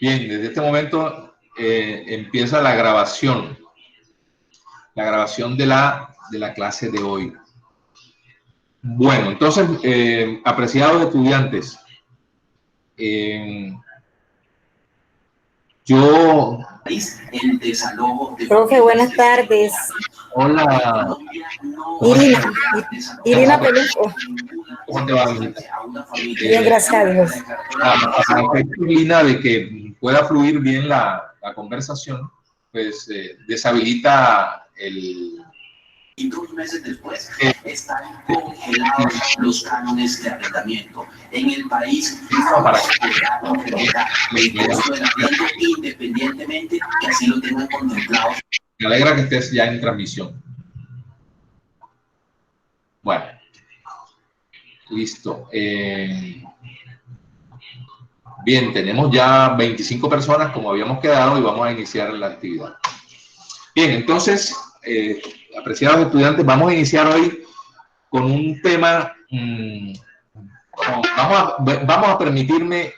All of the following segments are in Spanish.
Bien, desde este momento empieza la grabación de la clase de hoy. Bueno, entonces, apreciados estudiantes, yo... El desalojo de... Profe, buenas tardes. Hola. Irina Peluco. ¿Cómo te va, Irina? Bien, gracias a Dios. Irina, de que pueda fluir bien la conversación, pues deshabilita el... Y 2 meses después están congelados los cánones de arrendamiento. En el país para el costo del arriendo independientemente que así lo tengan contemplado. Me alegra que estés ya en transmisión. Bueno, listo. Bien, tenemos ya 25 personas como habíamos quedado y vamos a iniciar la actividad. Bien, entonces, apreciados estudiantes, vamos a iniciar hoy con un tema. Vamos a permitirme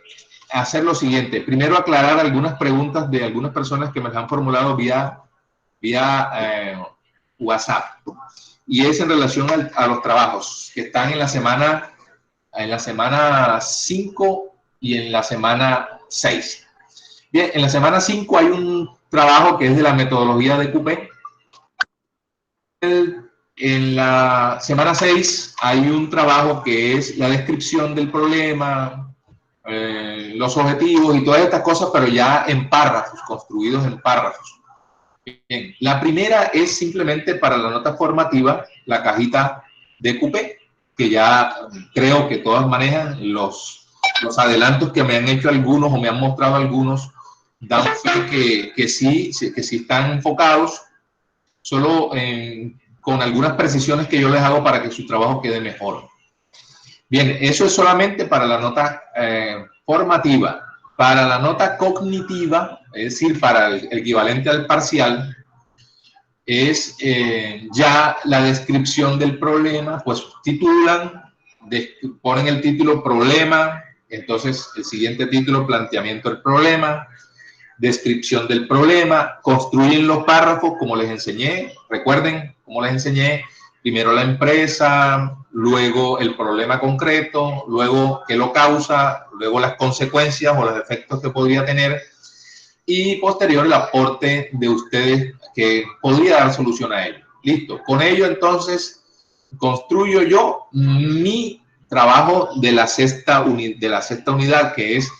hacer lo siguiente. Primero, aclarar algunas preguntas de algunas personas que me las han formulado vía WhatsApp. Y es en relación a los trabajos que están en la semana 5 y en la semana 6. Bien, en la semana 5 hay un trabajo que es de la metodología de QP. En la semana 6 hay un trabajo que es la descripción del problema, los objetivos y todas estas cosas, pero ya en párrafos, construidos en párrafos. Bien, la primera es simplemente para la nota formativa, la cajita de QP, que ya creo que todas manejan. Los adelantos que me han hecho algunos o me han mostrado algunos dan fe que sí están enfocados, solo con algunas precisiones que yo les hago para que su trabajo quede mejor. Bien, eso es solamente para la nota formativa. Para la nota cognitiva, es decir, para el equivalente al parcial, es ya la descripción del problema, pues titulan, ponen el título problema, entonces el siguiente título planteamiento del problema, descripción del problema, construyen los párrafos como les enseñé, recuerden cómo les enseñé, primero la empresa, luego el problema concreto, luego qué lo causa, luego las consecuencias o los efectos que podría tener y posterior el aporte de ustedes que podría dar solución a ello. Listo, con ello entonces construyo yo mi trabajo de la sexta unidad, que es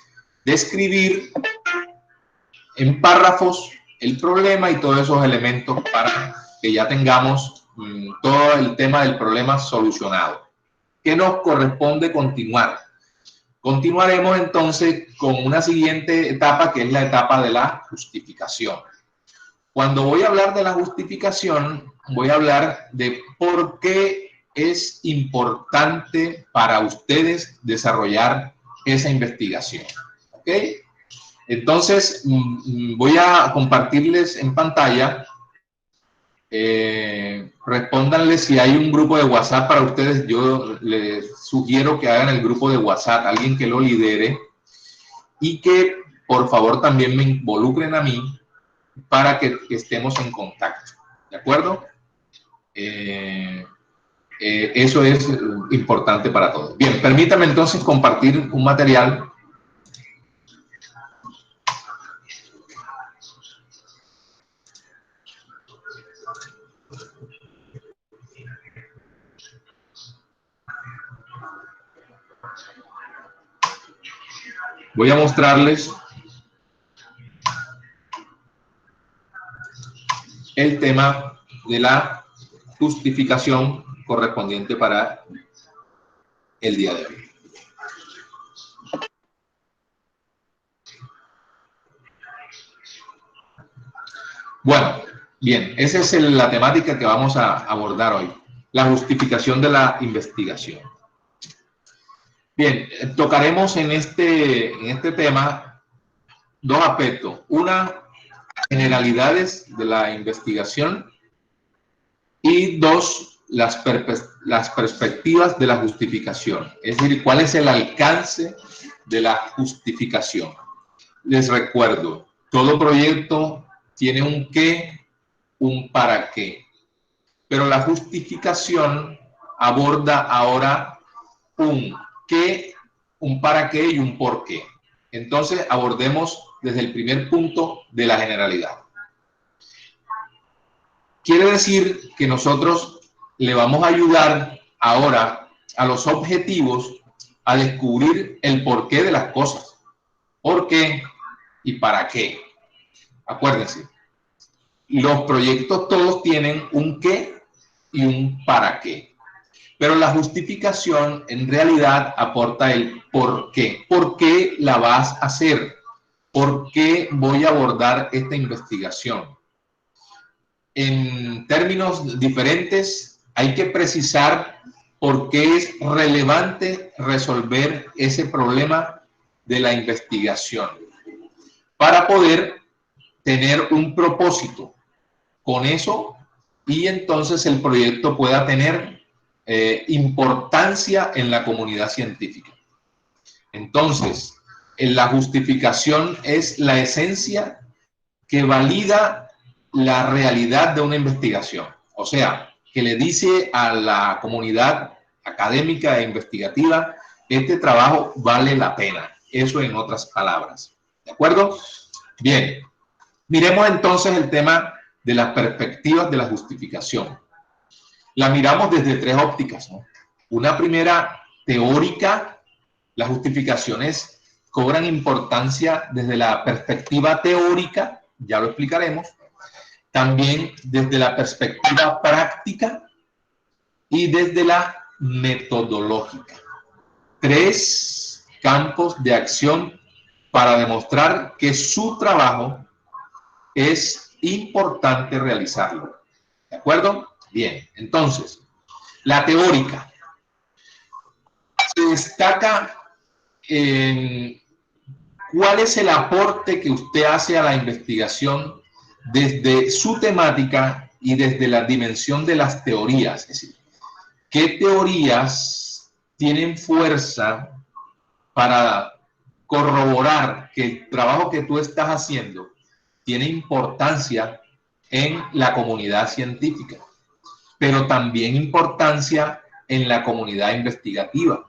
describir en párrafos el problema y todos esos elementos para que ya tengamos todo el tema del problema solucionado. ¿Qué nos corresponde continuar? Continuaremos entonces con una siguiente etapa, que es la etapa de la justificación. Cuando voy a hablar de la justificación, voy a hablar de por qué es importante para ustedes desarrollar esa investigación. ¿Ok? Entonces, voy a compartirles en pantalla. Respóndanle si hay un grupo de WhatsApp para ustedes. Yo les sugiero que hagan el grupo de WhatsApp, alguien que lo lidere y que por favor también me involucren a mí para que estemos en contacto. ¿De acuerdo? Eso es importante para todos. Bien, permítame entonces compartir un material. Voy a mostrarles el tema de la justificación correspondiente para el día de hoy. Bueno, bien, esa es la temática que vamos a abordar hoy, la justificación de la investigación. Bien, tocaremos en este tema dos aspectos. Una, generalidades de la investigación y dos, las perspectivas de la justificación. Es decir, cuál es el alcance de la justificación. les recuerdo, todo proyecto tiene un qué, un para qué, pero la justificación aborda ahora un qué, un para qué y un por qué. Entonces abordemos desde el primer punto de la generalidad. Quiere decir que nosotros le vamos a ayudar ahora a los objetivos a descubrir el porqué de las cosas. ¿Por qué y para qué? Acuérdense, los proyectos todos tienen un qué y un para qué. Pero la justificación en realidad aporta el por qué. ¿Por qué la vas a hacer? ¿Por qué voy a abordar esta investigación? En términos diferentes, hay que precisar por qué es relevante resolver ese problema de la investigación para poder tener un propósito con eso y entonces el proyecto pueda tener importancia en la comunidad científica. Entonces, la justificación es la esencia que valida la realidad de una investigación. O sea, que le dice a la comunidad académica e investigativa, este trabajo vale la pena. Eso en otras palabras. ¿De acuerdo? Bien. Miremos entonces el tema de las perspectivas de la justificación. La miramos desde tres ópticas, ¿no? Una primera teórica. Las justificaciones cobran importancia desde la perspectiva teórica, ya lo explicaremos, también desde la perspectiva práctica y desde la metodológica. Tres campos de acción para demostrar que su trabajo es importante realizarlo. ¿De acuerdo? Bien, entonces, la teórica se destaca en cuál es el aporte que usted hace a la investigación desde su temática y desde la dimensión de las teorías. Es decir, qué teorías tienen fuerza para corroborar que el trabajo que tú estás haciendo tiene importancia en la comunidad científica, pero también importancia en la comunidad investigativa.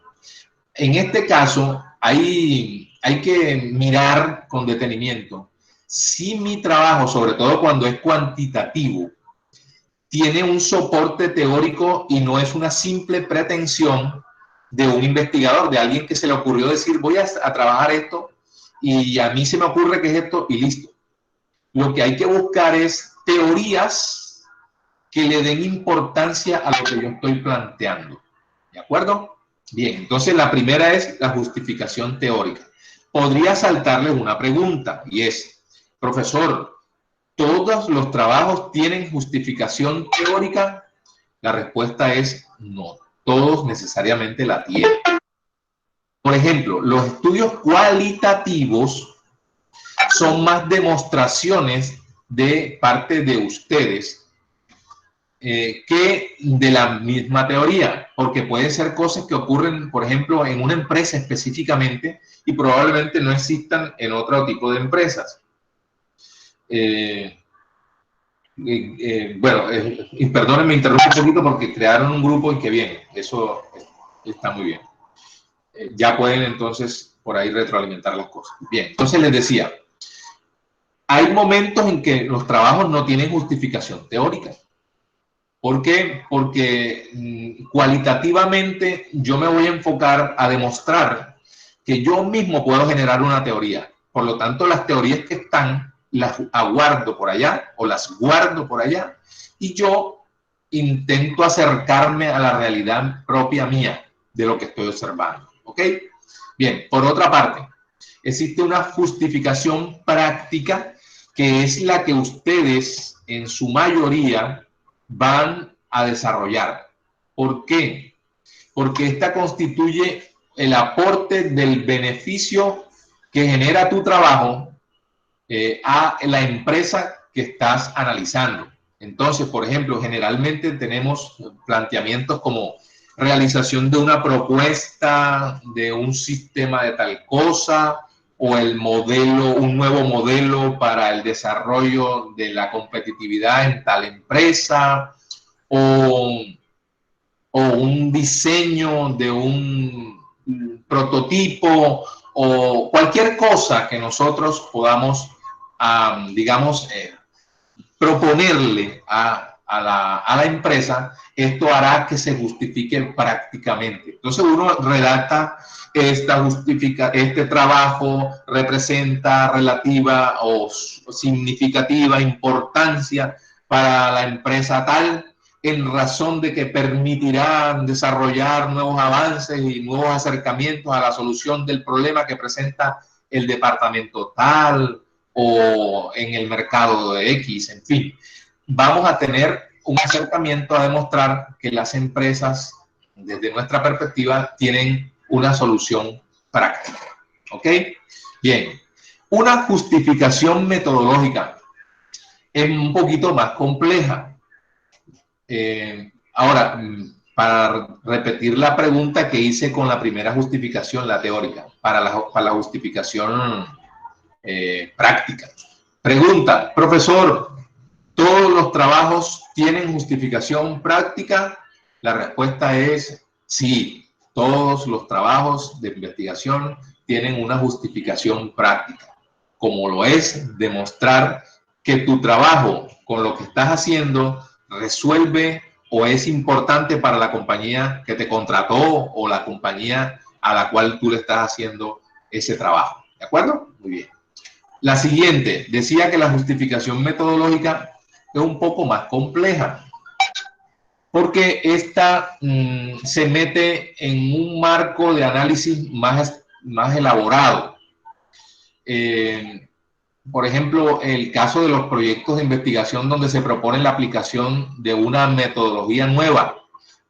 En este caso, hay que mirar con detenimiento si mi trabajo, sobre todo cuando es cuantitativo, tiene un soporte teórico y no es una simple pretensión de un investigador, de alguien que se le ocurrió decir, voy a trabajar esto y a mí se me ocurre que es esto y listo. Lo que hay que buscar es teorías que le den importancia a lo que yo estoy planteando. ¿De acuerdo? Bien, entonces la primera es la justificación teórica. Podría saltarle una pregunta y es, profesor, ¿todos los trabajos tienen justificación teórica? La respuesta es no, todos necesariamente la tienen. Por ejemplo, los estudios cualitativos son más demostraciones de parte de ustedes que de la misma teoría, porque pueden ser cosas que ocurren, por ejemplo, en una empresa específicamente y probablemente no existan en otro tipo de empresas. Bueno, perdónenme, interrumpo un poquito porque crearon un grupo y que bien, eso está muy bien. Ya pueden entonces por ahí retroalimentar las cosas. Bien, entonces les decía, hay momentos en que los trabajos no tienen justificación teórica. ¿Por qué? Porque cualitativamente yo me voy a enfocar a demostrar que yo mismo puedo generar una teoría. Por lo tanto, las teorías que están las aguardo por allá o las guardo por allá y yo intento acercarme a la realidad propia mía de lo que estoy observando. ¿Ok? Bien, por otra parte, existe una justificación práctica que es la que ustedes en su mayoría van a desarrollar. ¿Por qué? Porque esta constituye el aporte del beneficio que genera tu trabajo a la empresa que estás analizando. Entonces, por ejemplo, generalmente tenemos planteamientos como realización de una propuesta de un sistema de tal cosa o el modelo, un nuevo modelo para el desarrollo de la competitividad en tal empresa, o un diseño de un prototipo, o cualquier cosa que nosotros podamos, digamos, proponerle a la empresa. Esto hará que se justifique prácticamente. Entonces uno redacta este trabajo representa relativa o significativa importancia para la empresa tal, en razón de que permitirá desarrollar nuevos avances y nuevos acercamientos a la solución del problema que presenta el departamento tal o en el mercado de X, en fin. Vamos a tener un acercamiento a demostrar que las empresas, desde nuestra perspectiva, tienen una solución práctica. ¿Ok? Bien. Una justificación metodológica es un poquito más compleja. Ahora, para repetir la pregunta que hice con la primera justificación, la teórica, para la justificación práctica. Pregunta, profesor, ¿todos los trabajos tienen justificación práctica? La respuesta es sí, todos los trabajos de investigación tienen una justificación práctica, como lo es demostrar que tu trabajo con lo que estás haciendo resuelve o es importante para la compañía que te contrató o la compañía a la cual tú le estás haciendo ese trabajo. ¿De acuerdo? Muy bien. La siguiente, decía que la justificación metodológica es un poco más compleja, porque esta se mete en un marco de análisis más elaborado. Por ejemplo, el caso de los proyectos de investigación donde se propone la aplicación de una metodología nueva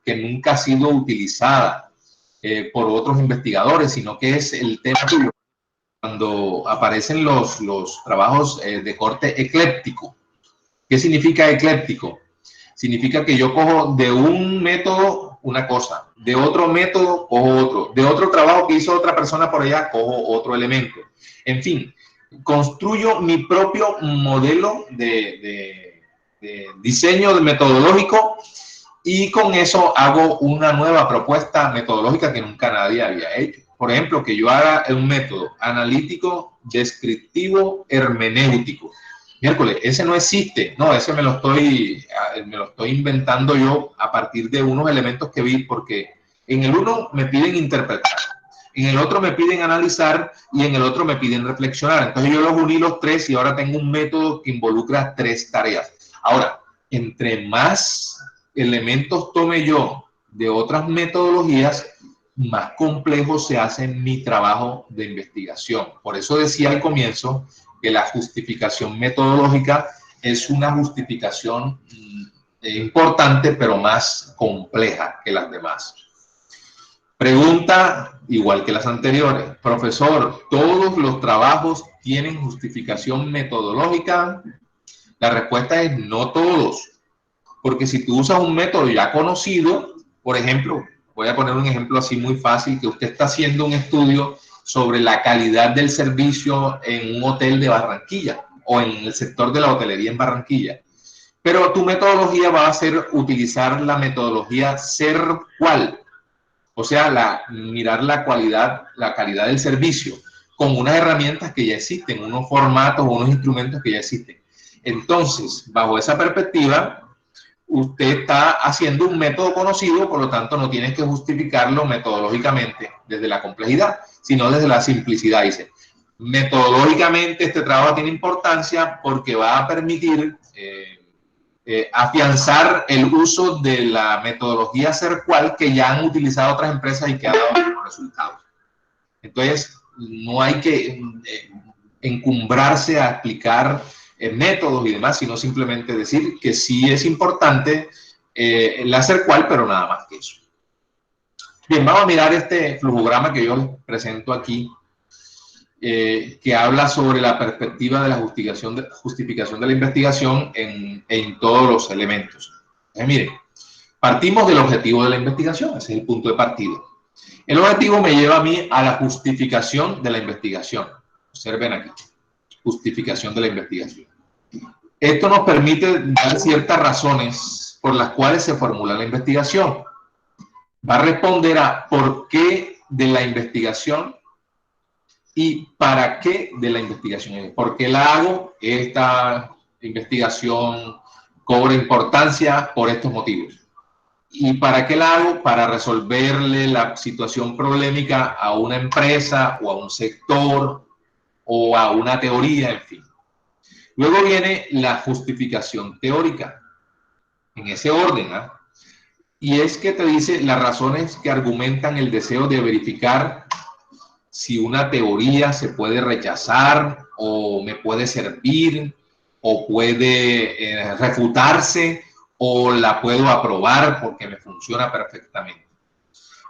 que nunca ha sido utilizada por otros investigadores, sino que es el tema tuyo. Cuando aparecen los trabajos de corte ecléptico. ¿Qué significa ecléptico? Significa que yo cojo de un método una cosa, de otro método cojo otro, de otro trabajo que hizo otra persona por allá cojo otro elemento. En fin, construyo mi propio modelo de diseño metodológico y con eso hago una nueva propuesta metodológica que nunca nadie había hecho. Por ejemplo, que yo haga un método analítico, descriptivo, hermenéutico. Miércoles, ese no existe. No, ese me lo estoy inventando yo a partir de unos elementos que vi, porque en el uno me piden interpretar, en el otro me piden analizar y en el otro me piden reflexionar. Entonces yo los uní los tres y ahora tengo un método que involucra tres tareas. Ahora, entre más elementos tome yo de otras metodologías, más complejo se hace mi trabajo de investigación. Por eso decía al comienzo que la justificación metodológica es una justificación importante, pero más compleja que las demás. Pregunta, igual que las anteriores, profesor, ¿todos los trabajos tienen justificación metodológica? La respuesta es no todos, porque si tú usas un método ya conocido, por ejemplo, voy a poner un ejemplo así muy fácil, que usted está haciendo un estudio sobre la calidad del servicio en un hotel de Barranquilla o en el sector de la hotelería en Barranquilla. Pero tu metodología va a ser utilizar la metodología SER-QUAL, o sea, mirar la calidad del servicio con unas herramientas que ya existen, unos formatos o unos instrumentos que ya existen. Entonces, bajo esa perspectiva, usted está haciendo un método conocido, por lo tanto no tienes que justificarlo metodológicamente desde la complejidad, sino desde la simplicidad. Dice, metodológicamente este trabajo tiene importancia porque va a permitir afianzar el uso de la metodología SER-QUAL que ya han utilizado otras empresas y que ha dado buenos resultados. Entonces, no hay que encumbrarse a explicar métodos y demás, sino simplemente decir que sí es importante la SER-QUAL, pero nada más que eso. Bien, vamos a mirar este flujograma que yo les presento aquí, que habla sobre la perspectiva de la justificación de la investigación en todos los elementos. Miren, partimos del objetivo de la investigación, ese es el punto de partida. El objetivo me lleva a mí a la justificación de la investigación. Observen aquí, justificación de la investigación. Esto nos permite dar ciertas razones por las cuales se formula la investigación. Va a responder a por qué de la investigación y para qué de la investigación. ¿Por qué la hago? Esta investigación cobra importancia por estos motivos. ¿Y para qué la hago? Para resolverle la situación problemática a una empresa o a un sector o a una teoría, en fin. Luego viene la justificación teórica, en ese orden, ¿eh? Y es que te dice las razones que argumentan el deseo de verificar si una teoría se puede rechazar o me puede servir o puede refutarse o la puedo aprobar porque me funciona perfectamente.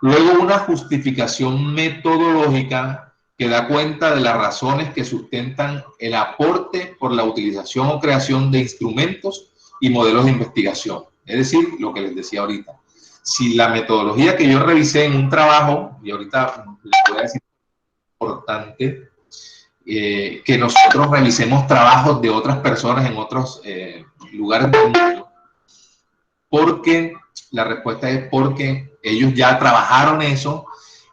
Luego una justificación metodológica que da cuenta de las razones que sustentan el aporte por la utilización o creación de instrumentos y modelos de investigación. Es decir, lo que les decía ahorita. Si la metodología que yo revisé en un trabajo, y ahorita les voy a decir importante, que nosotros revisemos trabajos de otras personas en otros lugares del mundo, porque la respuesta es porque ellos ya trabajaron eso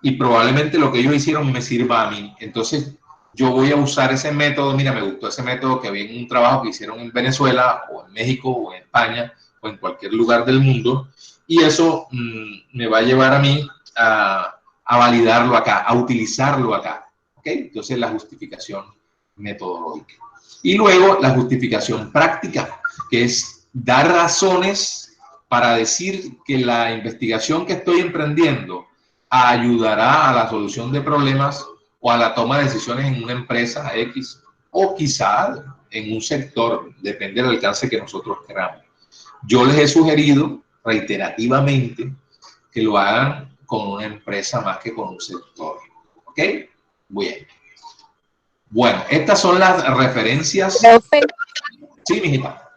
y probablemente lo que ellos hicieron me sirva a mí. Entonces yo voy a usar ese método. Mira, me gustó ese método que vi en un trabajo que hicieron en Venezuela o en México o en España o en cualquier lugar del mundo, y eso me va a llevar a mí a validarlo acá, a utilizarlo acá. ¿Okay? Entonces la justificación metodológica. Y luego la justificación práctica, que es dar razones para decir que la investigación que estoy emprendiendo ayudará a la solución de problemas o a la toma de decisiones en una empresa X o quizá en un sector, depende del alcance que nosotros queramos. Yo les he sugerido reiterativamente que lo hagan con una empresa más que con un sector. ¿Ok? Bien. Bueno, estas son las referencias. Profe, Sí, mijita.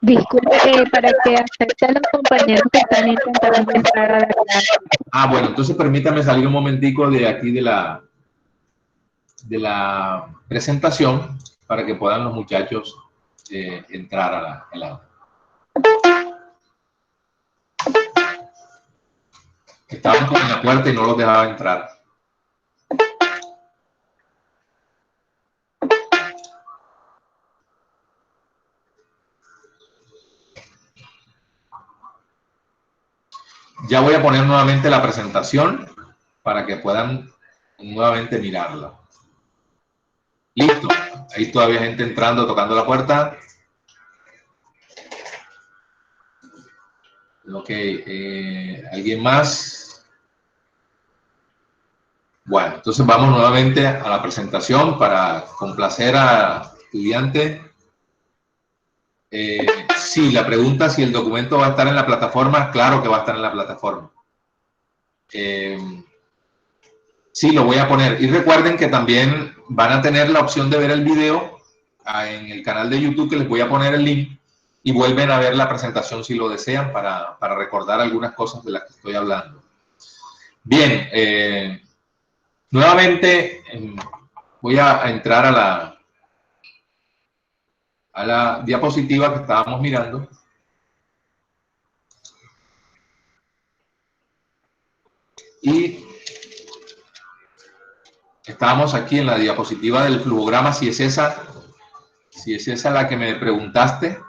disculpe, para que acepten los compañeros que están intentando entrar a la clase. Bueno, entonces permítame salir un momentico de aquí de la presentación para que puedan los muchachos entrar a la Estaban con la puerta y no los dejaba entrar. Ya voy a poner nuevamente la presentación para que puedan nuevamente mirarla. Listo. Ahí todavía hay gente entrando, tocando la puerta. Ok. ¿Alguien más? Bueno, entonces vamos nuevamente a la presentación para complacer al estudiante. Sí, la pregunta si el documento va a estar en la plataforma, claro que va a estar en la plataforma. Sí, lo voy a poner. Y recuerden que también van a tener la opción de ver el video en el canal de YouTube, que les voy a poner el link, y vuelven a ver la presentación si lo desean para recordar algunas cosas de las que estoy hablando. Bien, nuevamente voy a entrar a la diapositiva que estábamos mirando. Y estábamos aquí en la diapositiva del flujograma. Si es esa la que me preguntaste,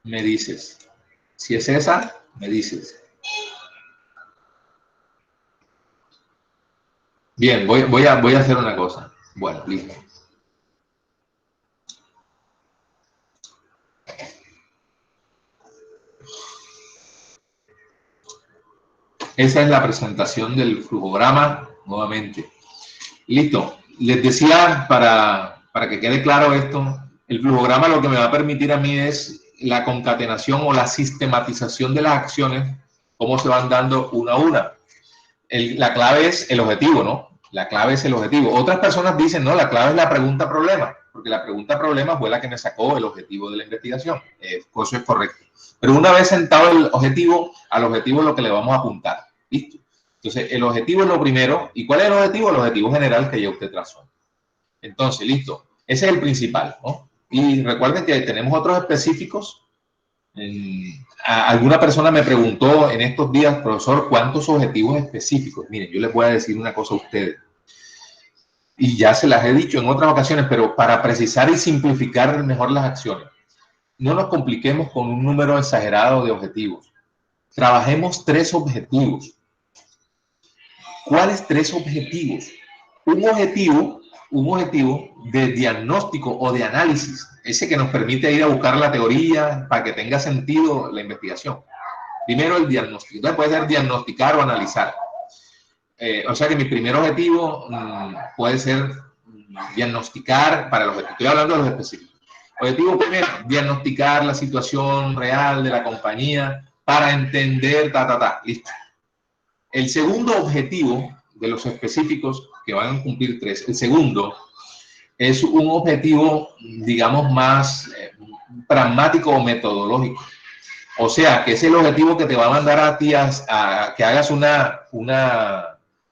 me dices. Si es esa, me dices. Bien, voy a hacer una cosa. Bueno, listo. Esa es la presentación del flujograma nuevamente. Listo. Les decía, para que quede claro esto, el flujograma lo que me va a permitir a mí es la concatenación o la sistematización de las acciones, cómo se van dando una a una. La clave es el objetivo, ¿no? La clave es el objetivo. Otras personas dicen, no, la clave es la pregunta-problema, porque la pregunta-problema fue la que me sacó el objetivo de la investigación. Eso es correcto. Pero una vez sentado el objetivo, al objetivo es lo que le vamos a apuntar. ¿Listo? Entonces, el objetivo es lo primero. ¿Y cuál es el objetivo? El objetivo general que ya usted trazó. Entonces, listo. Ese es el principal, ¿no? Y recuerden que tenemos otros específicos. Alguna persona me preguntó en estos días, profesor, ¿cuántos objetivos específicos? Miren, yo les voy a decir una cosa a ustedes. Y ya se las he dicho en otras ocasiones, pero para precisar y simplificar mejor las acciones, no nos compliquemos con un número exagerado de objetivos. Trabajemos 3 objetivos. ¿Cuáles 3 objetivos? Un objetivo de diagnóstico o de análisis, ese que nos permite ir a buscar la teoría para que tenga sentido la investigación. Primero el diagnóstico. Entonces puede ser diagnosticar o analizar. O sea que mi primer objetivo puede ser diagnosticar para los objetivos. Estoy hablando de los específicos. Objetivo primero, diagnosticar la situación real de la compañía para entender, listo. El segundo objetivo de los específicos, que van a cumplir 3, el segundo es un objetivo, digamos, más pragmático o metodológico. O sea, que es el objetivo que te va a mandar a ti a que hagas una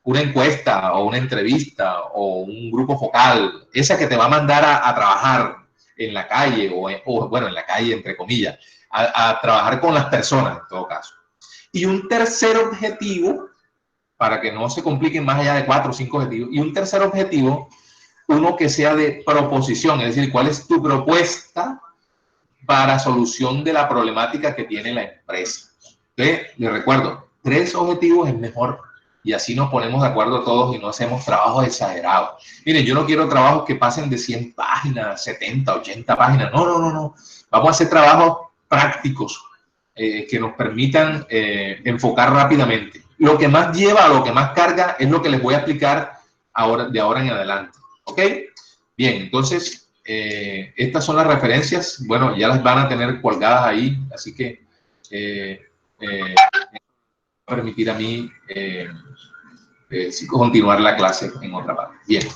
encuesta o una entrevista o un grupo focal, esa que te va a mandar a trabajar en la calle o bueno, en la calle entre comillas, a trabajar con las personas en todo caso. Y un tercer objetivo, para que no se compliquen más allá de 4 o 5 objetivos, y un tercer objetivo, uno que sea de proposición, es decir, ¿cuál es tu propuesta para solución de la problemática que tiene la empresa? Entonces, les recuerdo, 3 objetivos es mejor y así nos ponemos de acuerdo todos y no hacemos trabajos exagerados. Miren, yo no quiero trabajos que pasen de 100 páginas, 70, 80 páginas. No. Vamos a hacer trabajos prácticos que nos permitan enfocar rápidamente. Lo que más lleva, lo que más carga es lo que les voy a explicar de ahora en adelante. ¿Ok? Bien, entonces, estas son las referencias. Bueno, ya las van a tener colgadas ahí, así que me va a permitir a mí continuar la clase en otra parte. Bien.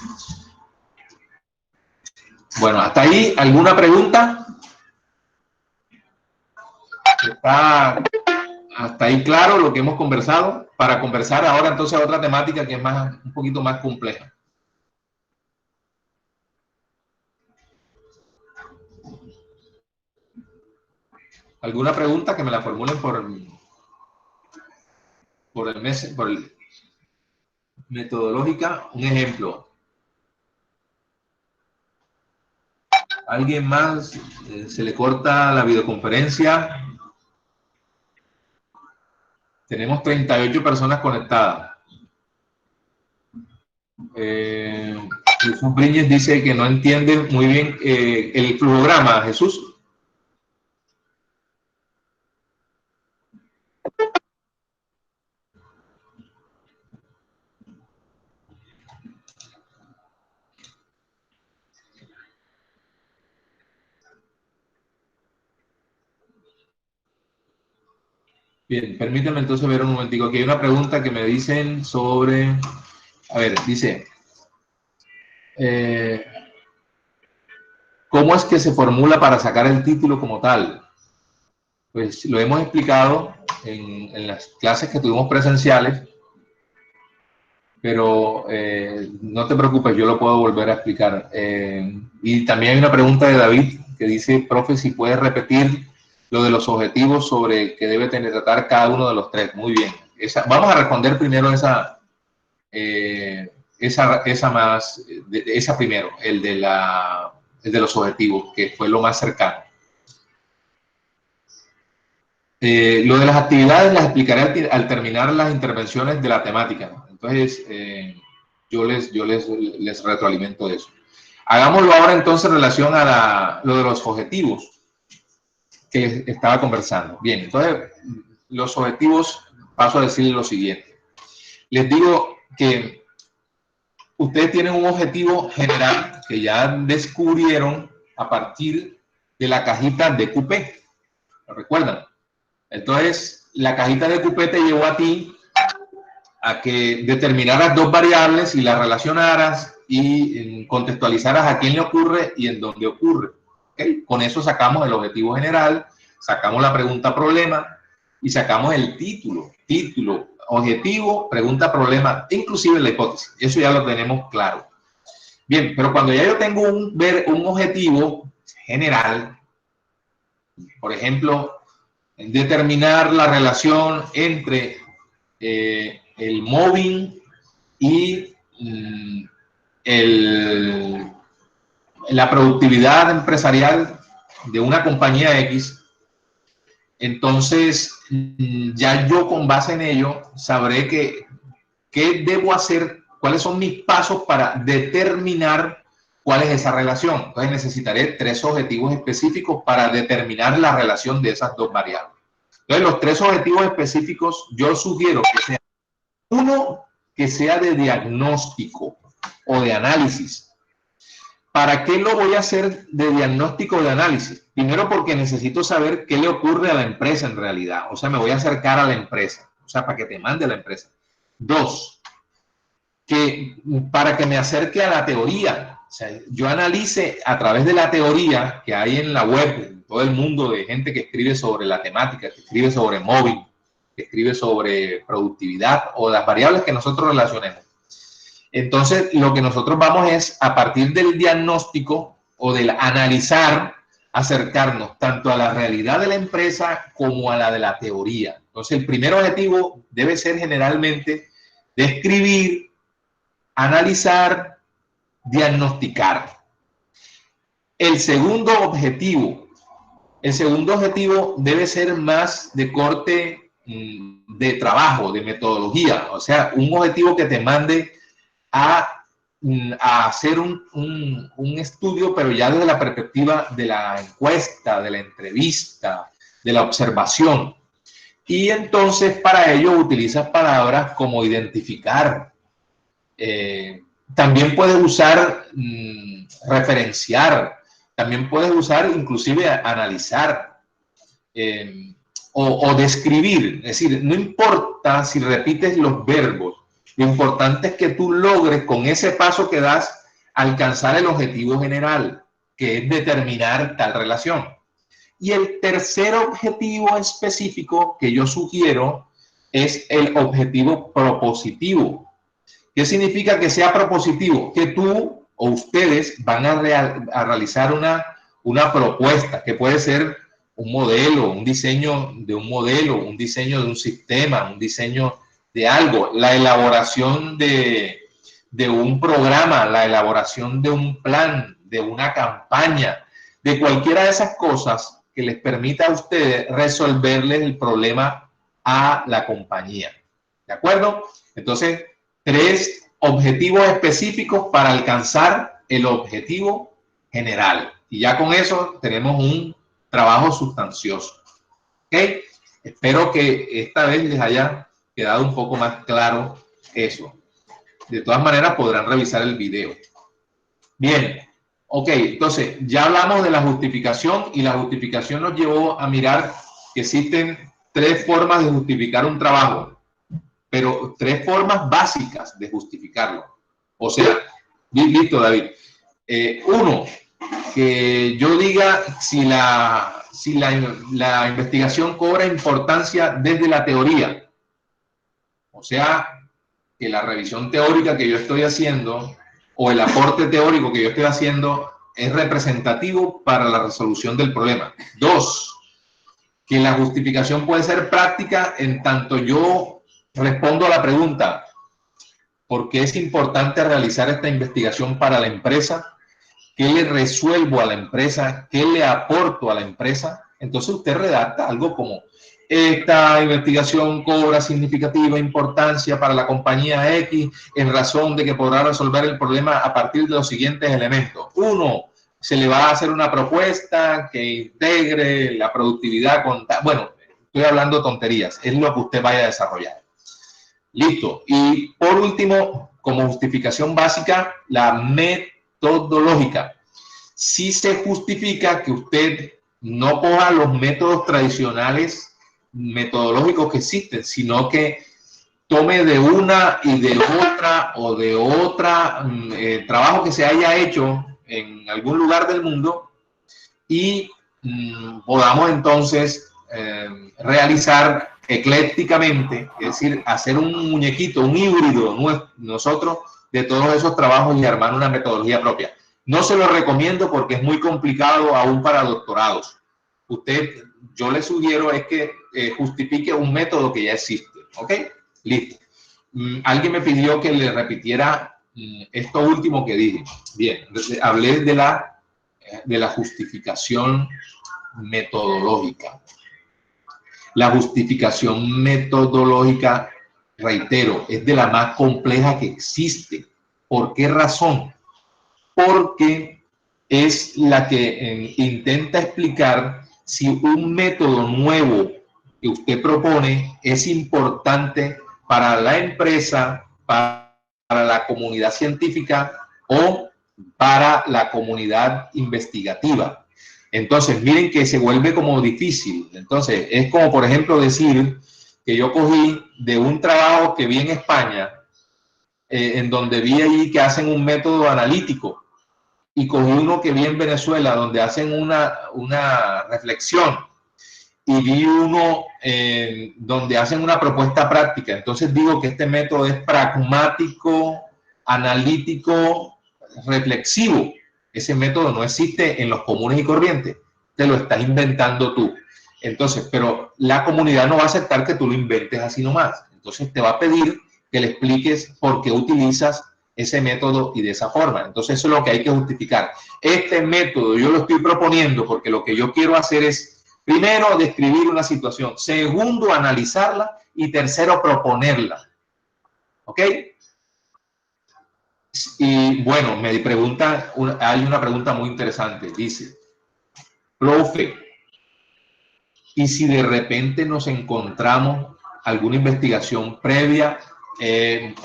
Bueno, hasta ahí, ¿alguna pregunta? ¿Está hasta ahí claro lo que hemos conversado? Para conversar ahora entonces otra temática que es un poquito más compleja. ¿Alguna pregunta que me la formulen por el metodológica? Un ejemplo. ¿Alguien más se le corta la videoconferencia? Tenemos 38 personas conectadas. Jesús Briñez dice que no entiende muy bien el programa. Jesús. Bien, permítame entonces ver un momentico. Aquí hay una pregunta que me dicen sobre... A ver, dice... ¿cómo es que se formula para sacar el título como tal? Pues lo hemos explicado en las clases que tuvimos presenciales, pero no te preocupes, yo lo puedo volver a explicar. Y también hay una pregunta de David que dice, profe, si puedes repetir lo de los objetivos sobre que debe tratar cada uno de los 3. Muy bien. Vamos a responder primero esa primero, el de los objetivos, que fue lo más cercano. Lo de las actividades las explicaré al terminar las intervenciones de la temática. Entonces, yo les retroalimento de eso. Hagámoslo ahora entonces en relación a lo de los objetivos que estaba conversando. Bien, entonces, los objetivos, paso a decirles lo siguiente. Les digo que ustedes tienen un objetivo general que ya descubrieron a partir de la cajita de QP. ¿Lo recuerdan? Entonces, la cajita de QP te llevó a ti a que determinaras 2 variables y las relacionaras y contextualizaras a quién le ocurre y en dónde ocurre. ¿Okay? Con eso sacamos el objetivo general, sacamos la pregunta problema y sacamos el título. objetivo, pregunta, problema, inclusive la hipótesis. Eso ya lo tenemos claro. Bien, pero cuando ya yo tengo un objetivo general, por ejemplo, determinar la relación entre el mobbing y la productividad empresarial de una compañía X, entonces ya yo con base en ello sabré qué debo hacer, cuáles son mis pasos para determinar cuál es esa relación. Entonces necesitaré 3 objetivos específicos para determinar la relación de esas 2 variables. Entonces los 3 objetivos específicos yo sugiero que sean: uno, que sea de diagnóstico o de análisis. ¿Para qué lo voy a hacer de diagnóstico o de análisis? Primero, porque necesito saber qué le ocurre a la empresa en realidad. O sea, me voy a acercar a la empresa. O sea, para que te mande la empresa. 2, para que me acerque a la teoría. O sea, yo analice a través de la teoría que hay en la web, en todo el mundo, de gente que escribe sobre la temática, que escribe sobre mobbing, que escribe sobre productividad o las variables que nosotros relacionemos. Entonces, lo que nosotros vamos es, a partir del diagnóstico o del analizar, acercarnos tanto a la realidad de la empresa como a la de la teoría. Entonces, el primer objetivo debe ser generalmente describir, analizar, diagnosticar. El segundo objetivo debe ser más de corte de trabajo, de metodología. O sea, un objetivo que te mande a hacer un estudio, pero ya desde la perspectiva de la encuesta, de la entrevista, de la observación. Y entonces para ello utilizas palabras como identificar. También puedes usar referenciar. También puedes usar inclusive analizar o describir. Es decir, no importa si repites los verbos. Lo importante es que tú logres con ese paso que das alcanzar el objetivo general, que es determinar tal relación. Y el tercer objetivo específico que yo sugiero es el objetivo propositivo. ¿Qué significa que sea propositivo? Que tú o ustedes van a realizar una propuesta, que puede ser un modelo, un diseño de un modelo, un diseño de un sistema, un diseño de algo, la elaboración de un programa, la elaboración de un plan, de una campaña, de cualquiera de esas cosas que les permita a ustedes resolverles el problema a la compañía. ¿De acuerdo? Entonces, 3 objetivos específicos para alcanzar el objetivo general. Y ya con eso tenemos un trabajo sustancioso. ¿Ok? Espero que esta vez les haya quedado un poco más claro eso. De todas maneras, podrán revisar el video. Bien, ok, entonces ya hablamos de la justificación y la justificación nos llevó a mirar que existen 3 formas de justificar un trabajo, pero 3 formas básicas de justificarlo. O sea, listo, David. Uno, que yo diga si la investigación cobra importancia desde la teoría. O sea, que la revisión teórica que yo estoy haciendo o el aporte teórico que yo estoy haciendo es representativo para la resolución del problema. 2, que la justificación puede ser práctica en tanto yo respondo a la pregunta: ¿por qué es importante realizar esta investigación para la empresa? ¿Qué le resuelvo a la empresa? ¿Qué le aporto a la empresa? Entonces usted redacta algo como: esta investigación cobra significativa importancia para la compañía X en razón de que podrá resolver el problema a partir de los siguientes elementos. 1, se le va a hacer una propuesta que integre la productividad con... Bueno, estoy hablando tonterías, es lo que usted vaya a desarrollar. Listo. Y por último, como justificación básica, la metodológica. Si se justifica que usted no coja los métodos tradicionales metodológicos que existen, sino que tome de una y de otra o de otra trabajo que se haya hecho en algún lugar del mundo y podamos entonces realizar eclécticamente, es decir, hacer un muñequito, un híbrido nosotros de todos esos trabajos y armar una metodología propia. No se lo recomiendo porque es muy complicado aún para doctorados. Usted, yo le sugiero es que justifique un método que ya existe, ¿ok? Listo. Alguien me pidió que le repitiera esto último que dije. Bien, hablé de la justificación metodológica. La justificación metodológica, reitero, es de la más compleja que existe. ¿Por qué razón? Porque es la que intenta explicar si un método nuevo que usted propone es importante para la empresa, para la comunidad científica o para la comunidad investigativa. Entonces, miren que se vuelve como difícil. Entonces, es como, por ejemplo, decir que yo cogí de un trabajo que vi en España, en donde vi allí que hacen un método analítico, y cogí uno que vi en Venezuela, donde hacen una reflexión, y vi uno donde hacen una propuesta práctica. Entonces digo que este método es pragmático, analítico, reflexivo. Ese método no existe en los comunes y corrientes, te lo estás inventando tú. Entonces, pero la comunidad no va a aceptar que tú lo inventes así nomás. Entonces te va a pedir que le expliques por qué utilizas ese método y de esa forma. Entonces eso es lo que hay que justificar. Este método yo lo estoy proponiendo porque lo que yo quiero hacer es, primero, describir una situación, segundo, analizarla, y tercero, proponerla. ¿Ok? Y bueno, me pregunta, hay una pregunta muy interesante. Dice, profe, ¿y si de repente nos encontramos alguna investigación previa?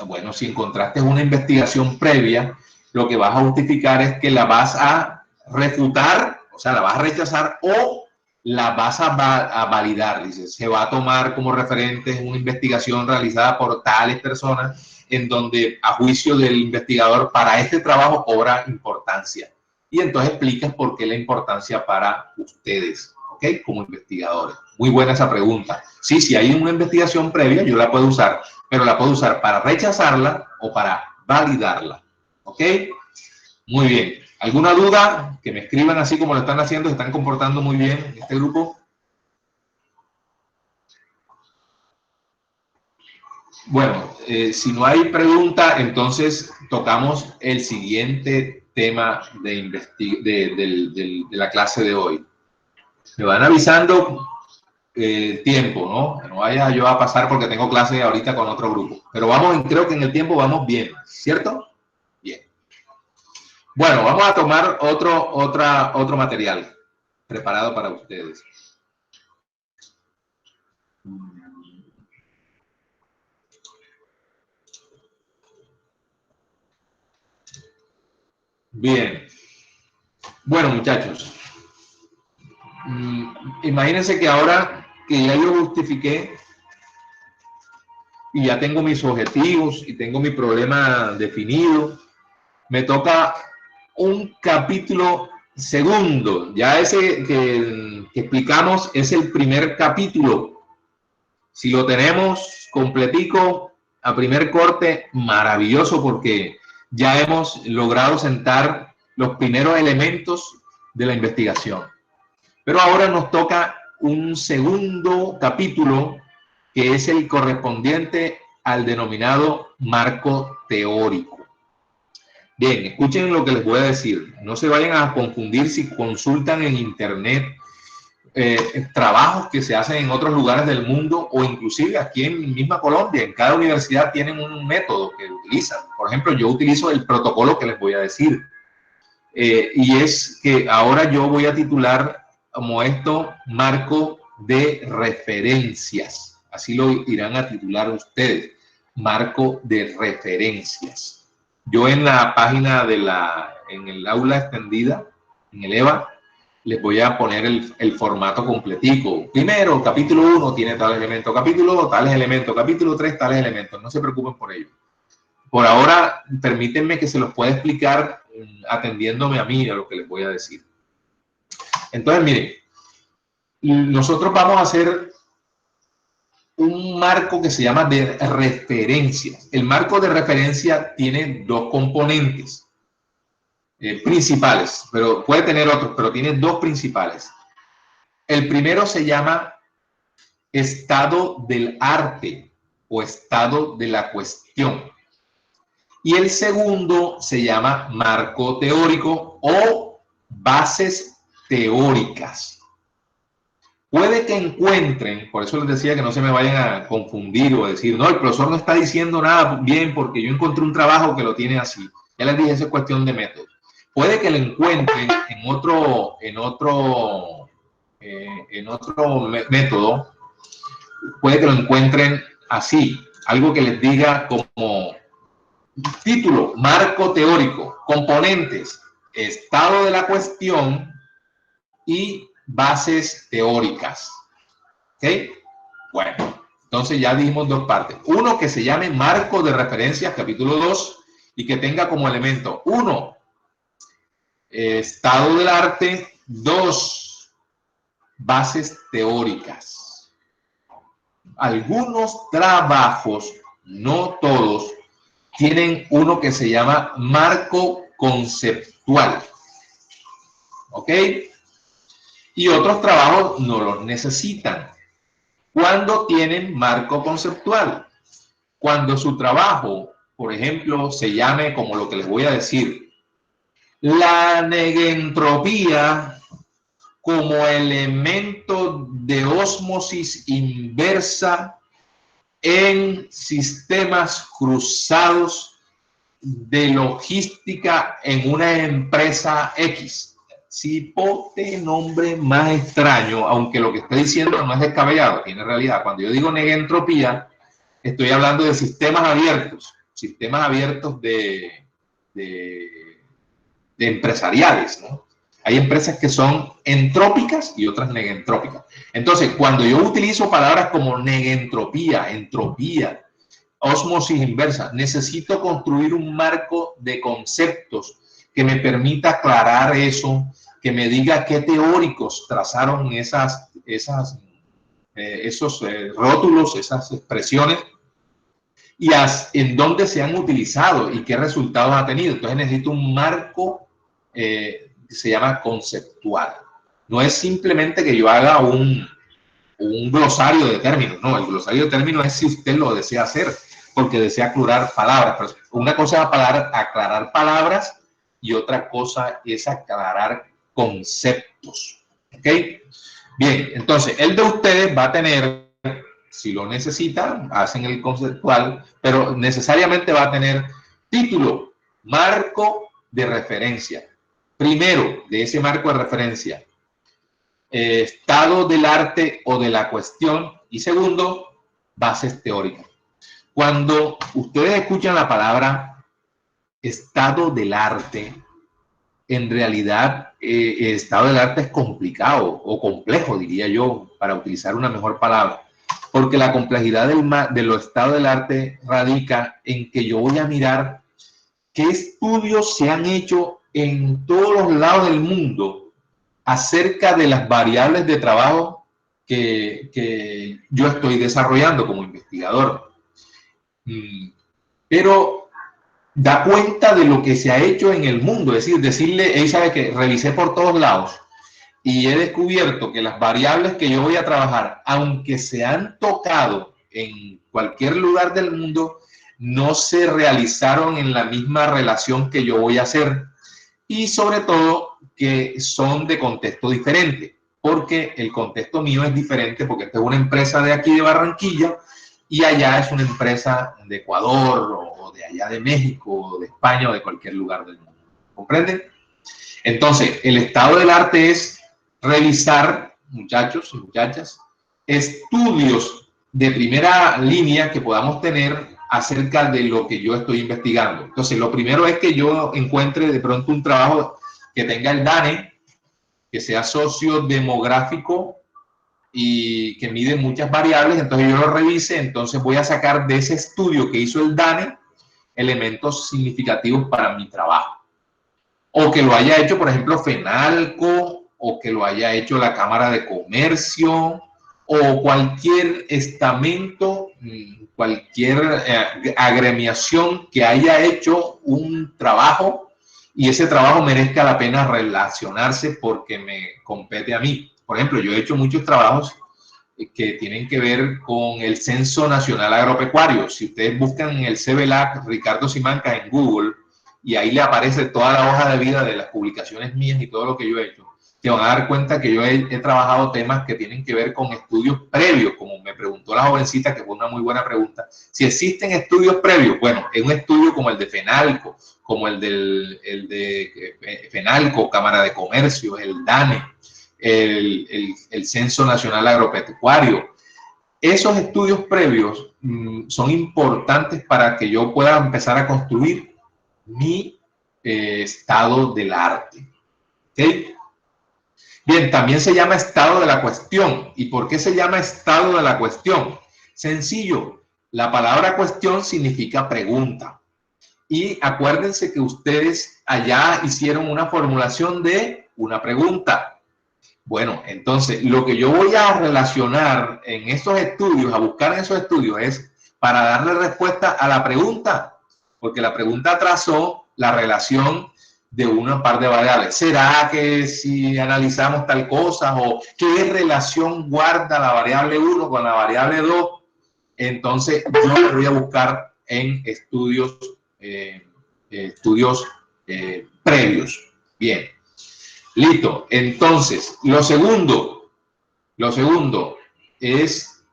Bueno, si encontraste una investigación previa, lo que vas a justificar es que la vas a refutar, o sea, la vas a rechazar o la vas a validar. Dice, se va a tomar como referente una investigación realizada por tales personas en donde a juicio del investigador para este trabajo cobra importancia. Y entonces explicas por qué la importancia para ustedes, ¿ok? Como investigadores. Muy buena esa pregunta. Sí, si hay una investigación previa, yo la puedo usar, pero la puedo usar para rechazarla o para validarla, ¿ok? Muy bien. ¿Alguna duda? Que me escriban así como lo están haciendo, se están comportando muy bien en este grupo. Bueno, si no hay pregunta, entonces tocamos el siguiente tema de la clase de hoy. Me van avisando tiempo, ¿no? Que no vaya yo a pasar porque tengo clase ahorita con otro grupo. Pero vamos, creo que en el tiempo vamos bien, ¿cierto? Bien. Bueno, vamos a tomar otro material preparado para ustedes. Bien. Bueno, muchachos. Imagínense que ahora que ya yo justifiqué y ya tengo mis objetivos y tengo mi problema definido, me toca un capítulo segundo. Ya ese que explicamos es el primer capítulo. Si lo tenemos completico a primer corte, maravilloso, porque ya hemos logrado sentar los primeros elementos de la investigación. Pero ahora nos toca un segundo capítulo que es el correspondiente al denominado marco teórico. Bien, escuchen lo que les voy a decir. No se vayan a confundir si consultan en internet trabajos que se hacen en otros lugares del mundo o inclusive aquí en misma Colombia. En cada universidad tienen un método que utilizan. Por ejemplo, yo utilizo el protocolo que les voy a decir. Y es que ahora yo voy a titular como esto marco de referencias. Así lo irán a titular ustedes. Marco de referencias. Yo en la página en el aula extendida, en el EVA, les voy a poner el formato completico. Primero, capítulo 1 tiene tal elemento, capítulo 2 tales elementos, capítulo 3 tales elementos. No se preocupen por ello. Por ahora, permítanme que se los pueda explicar atendiéndome a mí a lo que les voy a decir. Entonces, miren, nosotros vamos a hacer un marco que se llama de referencia. El marco de referencia tiene dos componentes principales, pero puede tener otros, pero tiene dos principales. El primero se llama estado del arte o estado de la cuestión. Y el segundo se llama marco teórico o bases teóricas. Puede que encuentren, por eso les decía que no se me vayan a confundir o a decir, no, el profesor no está diciendo nada bien porque yo encontré un trabajo que lo tiene así. Ya les dije, esa es cuestión de método. Puede que lo encuentren en otro método, puede que lo encuentren así, algo que les diga como título, marco teórico, componentes, estado de la cuestión y bases teóricas. ¿Ok? Bueno, entonces ya dijimos dos partes. Uno que se llame marco de referencia, capítulo 2, y que tenga como elemento 1, estado del arte, 2, bases teóricas. Algunos trabajos, no todos, tienen uno que se llama marco conceptual. ¿Ok? Y otros trabajos no los necesitan. ¿Cuándo tienen marco conceptual? Cuando su trabajo, por ejemplo, se llame como lo que les voy a decir, la negentropía como elemento de ósmosis inversa en sistemas cruzados de logística en una empresa X. Cipote nombre más extraño, aunque lo que estoy diciendo no es descabellado, tiene realidad. Cuando yo digo negentropía, estoy hablando de sistemas abiertos de empresariales, ¿no? Hay empresas que son entrópicas y otras negentrópicas. Entonces, cuando yo utilizo palabras como negentropía, entropía, ósmosis inversa, necesito construir un marco de conceptos que me permita aclarar eso, que me diga qué teóricos trazaron esos rótulos, esas expresiones, y en dónde se han utilizado y qué resultados ha tenido. Entonces necesito un marco que se llama conceptual. No es simplemente que yo haga un glosario de términos, no, el glosario de términos es si usted lo desea hacer, porque desea aclarar palabras. Pero una cosa es aclarar palabras y otra cosa es aclarar conceptos. ¿Ok? Bien, entonces el de ustedes va a tener, si lo necesitan, hacen el conceptual, pero necesariamente va a tener título, marco de referencia. Primero, de ese marco de referencia, estado del arte o de la cuestión, y segundo, bases teóricas. Cuando ustedes escuchan la palabra estado del arte, en realidad el estado del arte es complicado o complejo, diría yo, para utilizar una mejor palabra, porque la complejidad de los estados del arte radica en que yo voy a mirar qué estudios se han hecho en todos los lados del mundo acerca de las variables de trabajo que yo estoy desarrollando como investigador. Pero da cuenta de lo que se ha hecho en el mundo, es decir, decirle, él sabe que revisé por todos lados y he descubierto que las variables que yo voy a trabajar, aunque se han tocado en cualquier lugar del mundo, no se realizaron en la misma relación que yo voy a hacer, y sobre todo que son de contexto diferente, porque el contexto mío es diferente, porque esta es una empresa de aquí de Barranquilla y allá es una empresa de Ecuador o de allá de México o de España o de cualquier lugar del mundo. ¿Comprenden? Entonces, el estado del arte es revisar, muchachos y muchachas, estudios de primera línea que podamos tener acerca de lo que yo estoy investigando. Entonces, lo primero es que yo encuentre de pronto un trabajo que tenga el DANE, que sea sociodemográfico y que mide muchas variables. Entonces, yo lo revise, entonces voy a sacar de ese estudio que hizo el DANE elementos significativos para mi trabajo. O que lo haya hecho, por ejemplo, FENALCO, o que lo haya hecho la Cámara de Comercio, o cualquier estamento, cualquier agremiación que haya hecho un trabajo y ese trabajo merezca la pena relacionarse porque me compete a mí. Por ejemplo, yo he hecho muchos trabajos que tienen que ver con el Censo Nacional Agropecuario. Si ustedes buscan en el CBLAC Ricardo Simancas en Google, y ahí le aparece toda la hoja de vida de las publicaciones mías y todo lo que yo he hecho, te van a dar cuenta que yo he trabajado temas que tienen que ver con estudios previos, como me preguntó la jovencita, que fue una muy buena pregunta. Si existen estudios previos, bueno, en un estudio como el de FENALCO, como el de FENALCO, Cámara de Comercio, el DANE, el Censo Nacional Agropecuario, esos estudios previos son importantes para que yo pueda empezar a construir mi estado del arte. ¿Okay? Bien, también se llama estado de la cuestión. ¿Y por qué se llama estado de la cuestión? Sencillo, la palabra cuestión significa pregunta. Y acuérdense que ustedes allá hicieron una formulación de una pregunta. Bueno, entonces lo que yo voy a relacionar en esos estudios, a buscar en esos estudios, es para darle respuesta a la pregunta, porque la pregunta trazó la relación de una par de variables. ¿Será que si analizamos tal cosa o qué relación guarda la variable 1 con la variable 2? Entonces yo lo voy a buscar en estudios, previos. Bien. Listo. Entonces, lo segundo es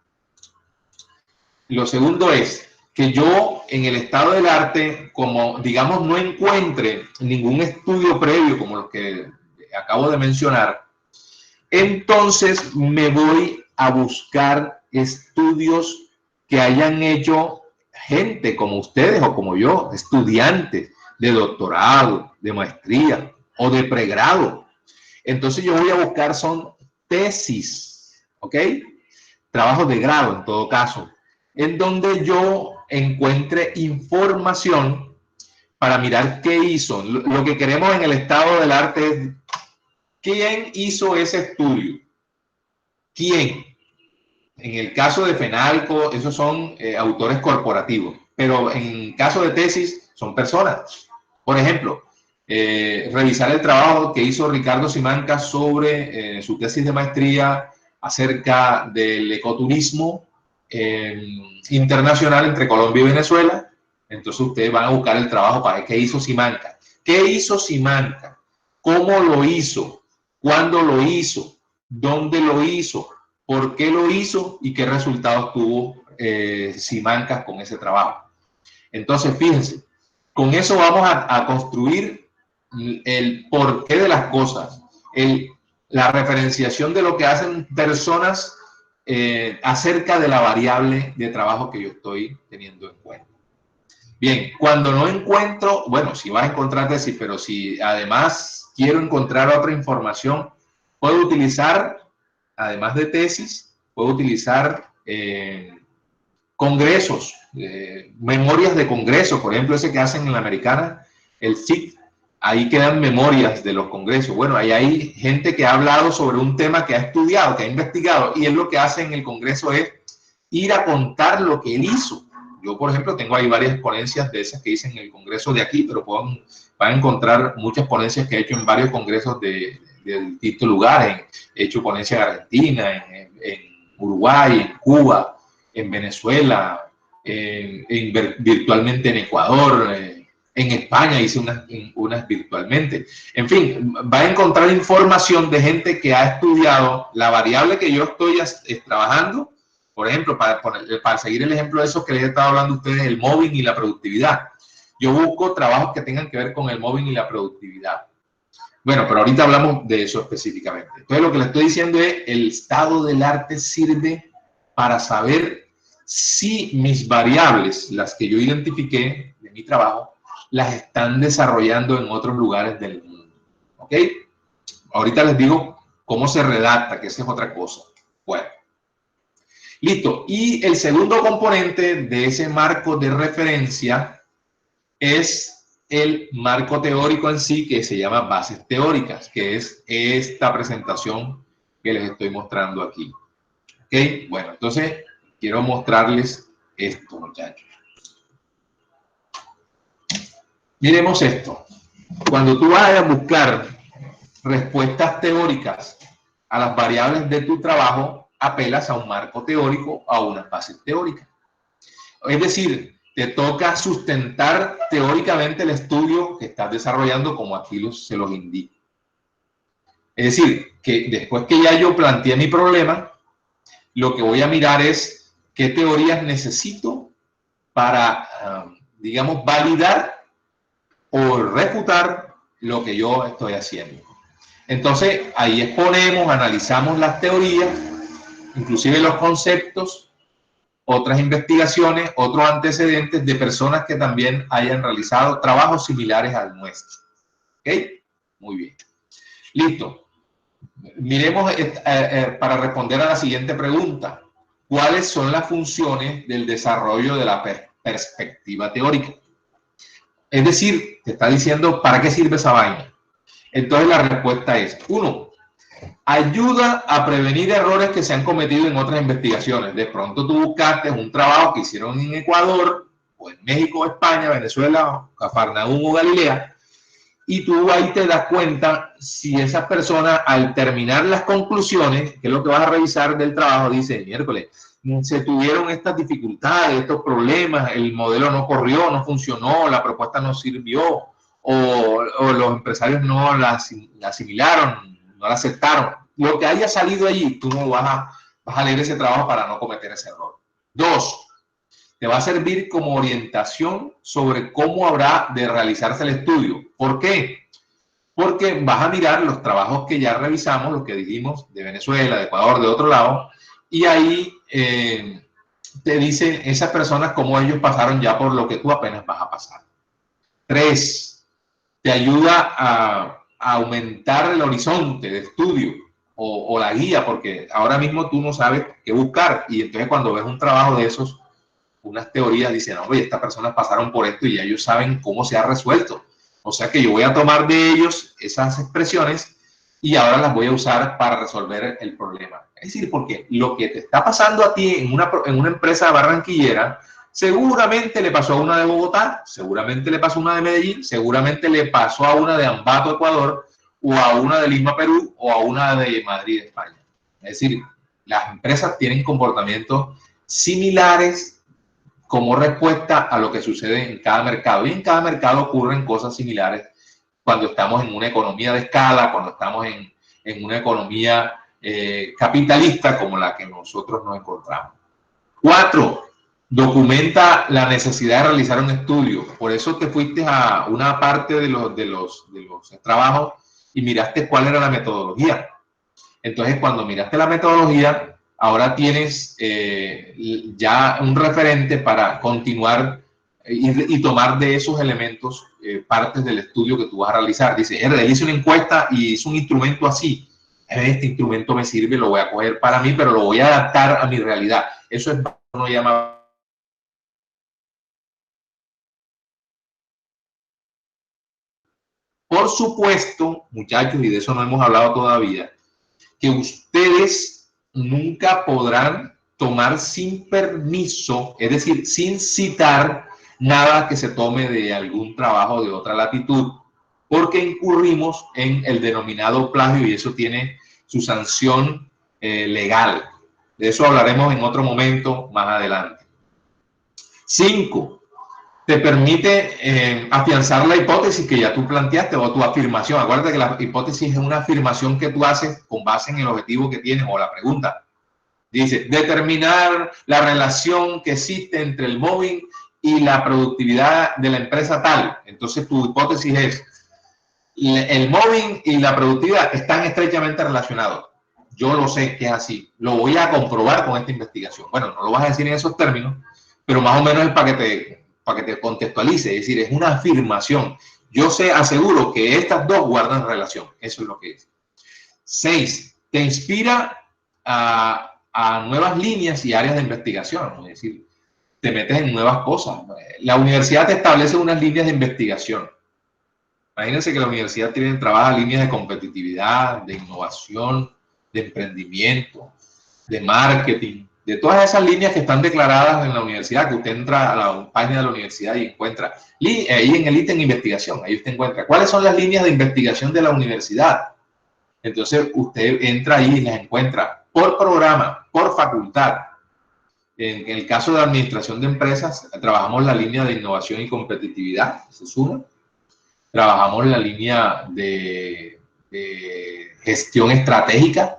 que yo en el estado del arte, como digamos no encuentre ningún estudio previo como los que acabo de mencionar, entonces me voy a buscar estudios que hayan hecho gente como ustedes o como yo, estudiantes de doctorado, de maestría o de pregrado. Entonces yo voy a buscar son tesis, ¿ok? Trabajos de grado en todo caso, en donde yo encuentre información para mirar qué hizo. Lo que queremos en el estado del arte es quién hizo ese estudio. ¿Quién? En el caso de FENALCO, esos son autores corporativos, pero en caso de tesis son personas. Por ejemplo, revisar el trabajo que hizo Ricardo Simancas sobre su tesis de maestría acerca del ecoturismo internacional entre Colombia y Venezuela. Entonces ustedes van a buscar el trabajo para ver qué hizo Simancas. ¿Qué hizo Simancas? ¿Cómo lo hizo? ¿Cuándo lo hizo? ¿Dónde lo hizo? ¿Por qué lo hizo? ¿Y qué resultados tuvo Simancas con ese trabajo? Entonces, fíjense, con eso vamos a construir el porqué de las cosas, la referenciación de lo que hacen personas acerca de la variable de trabajo que yo estoy teniendo en cuenta. Bien, cuando no encuentro, bueno, si vas a encontrar tesis, pero si además quiero encontrar otra información, puedo utilizar, además de tesis, puedo utilizar congresos, memorias de congresos, por ejemplo, ese que hacen en la americana, el CIT, ahí quedan memorias de los congresos. Bueno, ahí hay gente que ha hablado sobre un tema que ha estudiado, que ha investigado, y él lo que hace en el congreso es ir a contar lo que él hizo. Yo, por ejemplo, tengo ahí varias ponencias de esas que hice en el congreso de aquí, pero van a encontrar muchas ponencias que he hecho en varios congresos de distintos lugares. He hecho ponencias en Argentina, en Uruguay, en Cuba, en Venezuela, virtualmente en Ecuador, en España hice unas virtualmente. En fin, va a encontrar información de gente que ha estudiado la variable que yo estoy trabajando. Por ejemplo, para seguir el ejemplo de esos que les he estado hablando a ustedes, el mobbing y la productividad. Yo busco trabajos que tengan que ver con el mobbing y la productividad. Bueno, pero ahorita hablamos de eso específicamente. Entonces, lo que les estoy diciendo es, el estado del arte sirve para saber si mis variables, las que yo identifiqué de mi trabajo, las están desarrollando en otros lugares del mundo. ¿Ok? Ahorita les digo cómo se redacta, que esa es otra cosa. Bueno. Listo. Y el segundo componente de ese marco de referencia es el marco teórico en sí, que se llama bases teóricas, que es esta presentación que les estoy mostrando aquí. ¿Ok? ¿Ok? Bueno, entonces quiero mostrarles esto, muchachos. Miremos esto. Cuando tú vayas a buscar respuestas teóricas a las variables de tu trabajo, apelas a un marco teórico, a una base teórica. Es decir, te toca sustentar teóricamente el estudio que estás desarrollando, como aquí se los indico. Es decir, que después que ya yo planteé mi problema, lo que voy a mirar es qué teorías necesito para, digamos, validar o refutar lo que yo estoy haciendo. Entonces, ahí exponemos, analizamos las teorías, inclusive los conceptos, otras investigaciones, otros antecedentes de personas que también hayan realizado trabajos similares al nuestro. ¿Ok? Muy bien. Listo. Miremos para responder a la siguiente pregunta. ¿Cuáles son las funciones del desarrollo de la perspectiva teórica? Es decir, te está diciendo, ¿para qué sirve esa vaina? Entonces la respuesta es, 1, ayuda a prevenir errores que se han cometido en otras investigaciones. De pronto tú buscaste un trabajo que hicieron en Ecuador, o en México, España, Venezuela, Cafarnaúm o Galilea, y tú ahí te das cuenta si esa persona al terminar las conclusiones, que es lo que vas a revisar del trabajo, dice, miércoles, se tuvieron estas dificultades, estos problemas, el modelo no corrió, no funcionó, la propuesta no sirvió, o los empresarios no la asimilaron, no la aceptaron. Lo que haya salido allí, tú no vas a leer ese trabajo para no cometer ese error. 2, te va a servir como orientación sobre cómo habrá de realizarse el estudio. ¿Por qué? Porque vas a mirar los trabajos que ya revisamos, los que dijimos de Venezuela, de Ecuador, de otro lado, y ahí te dicen esas personas cómo ellos pasaron ya por lo que tú apenas vas a pasar. 3, te ayuda a aumentar el horizonte de estudio o la guía, porque ahora mismo tú no sabes qué buscar, y entonces cuando ves un trabajo de esos, unas teorías dicen, oye, estas personas pasaron por esto y ya ellos saben cómo se ha resuelto. O sea que yo voy a tomar de ellos esas expresiones y ahora las voy a usar para resolver el problema. Es decir, porque lo que te está pasando a ti en una empresa barranquillera, seguramente le pasó a una de Bogotá, seguramente le pasó a una de Medellín, seguramente le pasó a una de Ambato, Ecuador, o a una de Lima, Perú, o a una de Madrid, España. Es decir, las empresas tienen comportamientos similares como respuesta a lo que sucede en cada mercado. Y en cada mercado ocurren cosas similares cuando estamos en una economía de escala, cuando estamos en una economía capitalista como la que nosotros nos encontramos. 4, documenta la necesidad de realizar un estudio. Por eso te fuiste a una parte de los trabajos y miraste cuál era la metodología. Entonces, cuando miraste la metodología, ahora tienes ya un referente para continuar y tomar de esos elementos partes del estudio que tú vas a realizar. Dice, hice una encuesta y hice un instrumento así. Este instrumento me sirve, lo voy a coger para mí, pero lo voy a adaptar a mi realidad. Eso es lo que uno llama... Por supuesto, muchachos, y de eso no hemos hablado todavía, que ustedes nunca podrán tomar sin permiso, es decir, sin citar nada que se tome de algún trabajo de otra latitud, porque incurrimos en el denominado plagio y eso tiene su sanción legal. De eso hablaremos en otro momento más adelante. 5. Te permite afianzar la hipótesis que ya tú planteaste o tu afirmación. Acuérdate que la hipótesis es una afirmación que tú haces con base en el objetivo que tienes o la pregunta. Dice, determinar la relación que existe entre el mobbing y la productividad de la empresa tal. Entonces tu hipótesis es, el mobbing y la productividad están estrechamente relacionados. Yo lo sé que es así. Lo voy a comprobar con esta investigación. Bueno, no lo vas a decir en esos términos, pero más o menos es para que te contextualice, es decir, es una afirmación. Yo aseguro que estas dos guardan relación, eso es lo que es. 6, te inspira a nuevas líneas y áreas de investigación, es decir, te metes en nuevas cosas. La universidad te establece unas líneas de investigación. Imagínense que la universidad trabaja líneas de competitividad, de innovación, de emprendimiento. de marketing, de todas esas líneas que están declaradas en la universidad, que usted entra a la página de la universidad y encuentra, ahí en el ítem investigación, ahí usted encuentra cuáles son las líneas de investigación de la universidad. Entonces usted entra ahí y las encuentra por programa, por facultad. En el caso de administración de empresas, trabajamos la línea de innovación y competitividad, eso es uno. Trabajamos la línea de gestión estratégica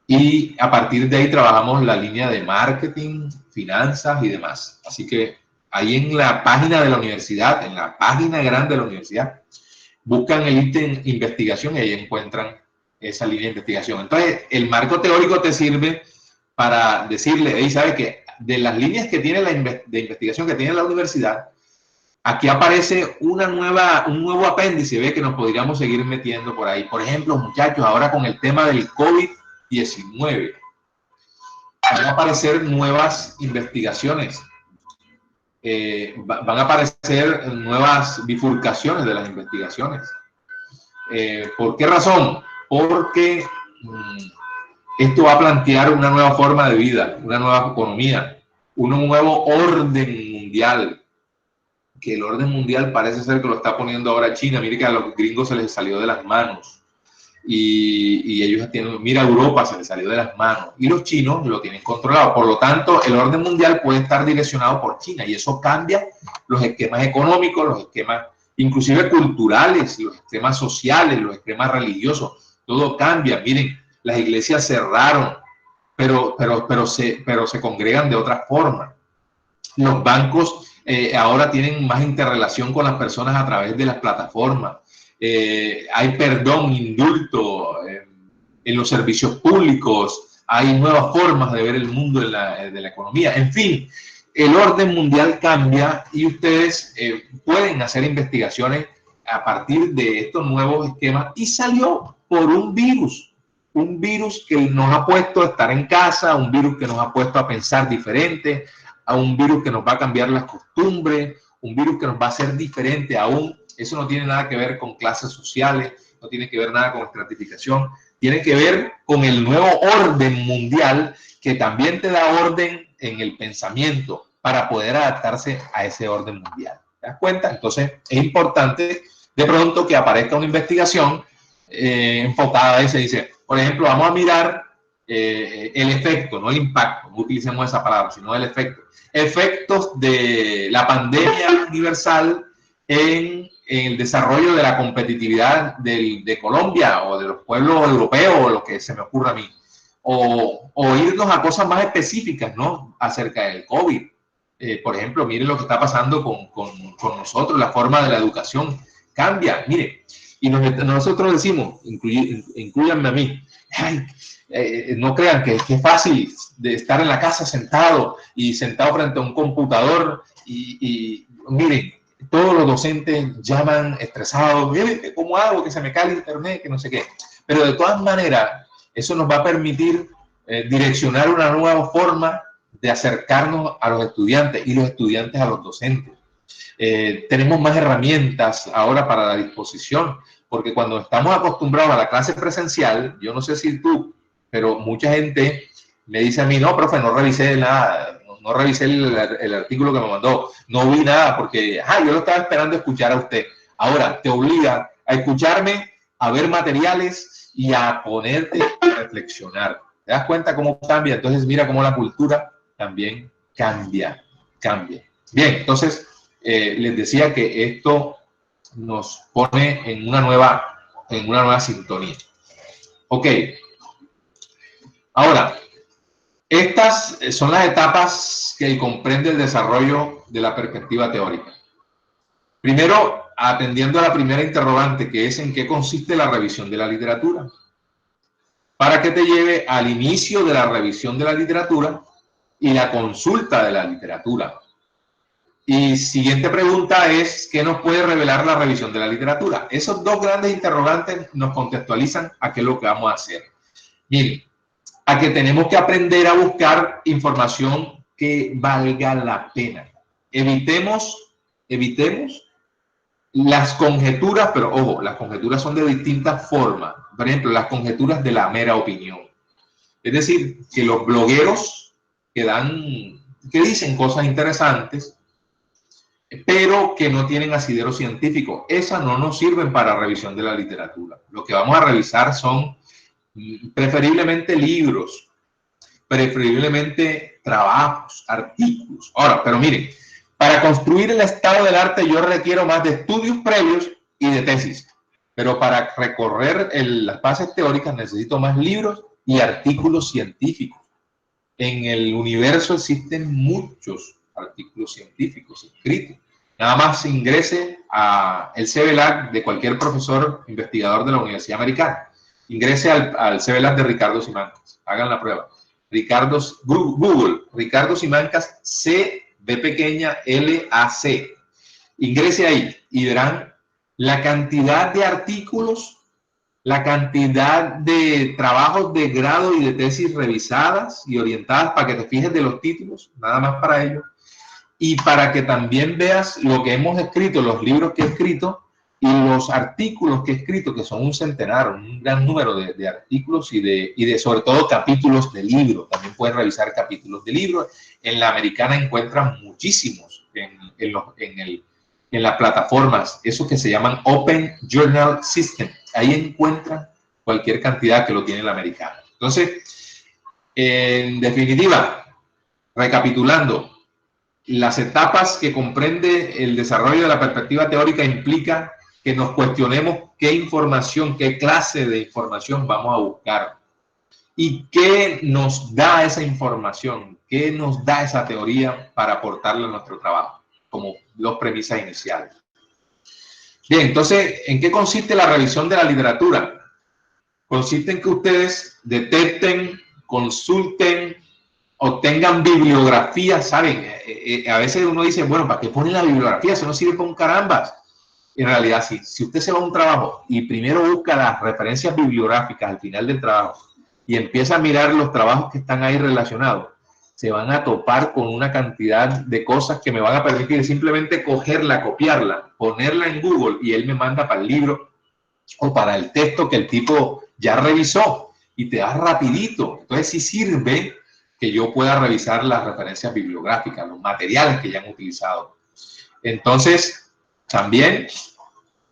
y a partir de ahí trabajamos la línea de marketing, finanzas y demás. Así que ahí en la página de la universidad, en la página grande de la universidad, buscan el ítem investigación y ahí encuentran esa línea de investigación. Entonces, el marco teórico te sirve para decirle, ahí sabe que de las líneas que tiene de investigación que tiene la universidad, aquí aparece un nuevo apéndice, ve que nos podríamos seguir metiendo por ahí. Por ejemplo, muchachos, ahora con el tema del COVID-19, van a aparecer nuevas investigaciones. Van a aparecer nuevas bifurcaciones de las investigaciones. ¿Por qué razón? Porque esto va a plantear una nueva forma de vida, una nueva economía, un nuevo orden mundial, que el orden mundial parece ser que lo está poniendo ahora China. Mire que a los gringos se les salió de las manos y ellos tienen, mira, a Europa se les salió de las manos y los chinos lo tienen controlado. Por lo tanto, el orden mundial puede estar direccionado por China y eso cambia los esquemas económicos, los esquemas inclusive culturales, los esquemas sociales, los esquemas religiosos, todo cambia. Miren, las iglesias cerraron, pero se congregan de otra forma. Los bancos ahora tienen más interrelación con las personas a través de las plataformas. Hay perdón, indulto en los servicios públicos. Hay nuevas formas de ver el mundo de la economía. En fin, el orden mundial cambia y ustedes pueden hacer investigaciones a partir de estos nuevos esquemas. Y salió por un virus que nos ha puesto a estar en casa, un virus que nos ha puesto a pensar diferente, a un virus que nos va a cambiar las costumbres, un virus que nos va a hacer diferente aún. Eso no tiene nada que ver con clases sociales, no tiene que ver nada con estratificación, tiene que ver con el nuevo orden mundial que también te da orden en el pensamiento para poder adaptarse a ese orden mundial. ¿Te das cuenta? Entonces es importante de pronto que aparezca una investigación enfocada a eso. Dice, por ejemplo, vamos a mirar el efecto, no el impacto, no utilicemos esa palabra, sino el efecto. Efectos de la pandemia universal en el desarrollo de la competitividad de Colombia o de los pueblos europeos o lo que se me ocurra a mí. O irnos a cosas más específicas, ¿no? Acerca del COVID. Por ejemplo, miren lo que está pasando con nosotros, la forma de la educación cambia. Mire, y nosotros decimos, incluyanme a mí, ay, no crean que es fácil de estar en la casa sentado frente a un computador y miren, todos los docentes llaman estresados, miren, ¿cómo hago? Que se me cae el internet, que no sé qué. Pero de todas maneras, eso nos va a permitir direccionar una nueva forma de acercarnos a los estudiantes y los estudiantes a los docentes. Tenemos más herramientas ahora para la disposición, porque cuando estamos acostumbrados a la clase presencial, yo no sé si tú, pero mucha gente me dice a mí, no, profe, no revisé nada, no revisé el artículo que me mandó, no vi nada, porque yo lo estaba esperando escuchar a usted. Ahora te obliga a escucharme, a ver materiales y a ponerte a reflexionar. ¿Te das cuenta cómo cambia? Entonces mira cómo la cultura también cambia. Bien, entonces les decía que esto nos pone en una nueva sintonía. Ok. Ahora, estas son las etapas que comprende el desarrollo de la perspectiva teórica. Primero, atendiendo a la primera interrogante, que es en qué consiste la revisión de la literatura. Para que te lleve al inicio de la revisión de la literatura y la consulta de la literatura. Y siguiente pregunta es, ¿qué nos puede revelar la revisión de la literatura? Esos dos grandes interrogantes nos contextualizan a qué es lo que vamos a hacer. Miren, a que tenemos que aprender a buscar información que valga la pena. Evitemos las conjeturas, pero ojo, las conjeturas son de distintas formas. Por ejemplo, las conjeturas de la mera opinión. Es decir, que los blogueros que dicen cosas interesantes, pero que no tienen asidero científico. Esas no nos sirven para revisión de la literatura. Lo que vamos a revisar son preferiblemente libros, preferiblemente trabajos, artículos. Ahora, pero miren, para construir el estado del arte yo requiero más de estudios previos y de tesis. Pero para recorrer las bases teóricas necesito más libros y artículos científicos. En el universo existen muchos artículos científicos escritos. Nada más se ingrese a el CBLAC de cualquier profesor investigador de la Universidad Americana. Ingrese al CBLAC de Ricardo Simancas. Hagan la prueba. Google, Ricardo Simancas, C de pequeña LAC. Ingrese ahí y verán la cantidad de artículos, la cantidad de trabajos de grado y de tesis revisadas y orientadas para que te fijes de los títulos, nada más para ello. Y para que también veas lo que hemos escrito, los libros que he escrito y los artículos que he escrito, que son un centenar, un gran número de artículos y de sobre todo capítulos de libros. También pueden revisar capítulos de libros. En la americana encuentran muchísimos en las plataformas, eso que se llaman Open Journal System. Ahí encuentran cualquier cantidad que lo tiene la americana. Entonces, en definitiva, recapitulando, las etapas que comprende el desarrollo de la perspectiva teórica implican que nos cuestionemos qué información, qué clase de información vamos a buscar y qué nos da esa información, qué nos da esa teoría para aportarle a nuestro trabajo, como dos premisas iniciales. Bien, entonces, ¿en qué consiste la revisión de la literatura? Consiste en que ustedes detecten, consulten, obtengan bibliografía, ¿saben? A veces uno dice, bueno, ¿para qué ponen la bibliografía? Eso no sirve para un carambas. En realidad, sí. Si usted se va a un trabajo y primero busca las referencias bibliográficas al final del trabajo y empieza a mirar los trabajos que están ahí relacionados, se van a topar con una cantidad de cosas que me van a permitir simplemente cogerla, copiarla, ponerla en Google y él me manda para el libro o para el texto que el tipo ya revisó y te da rapidito. Entonces sí sirve que yo pueda revisar las referencias bibliográficas, los materiales que ya han utilizado. Entonces, también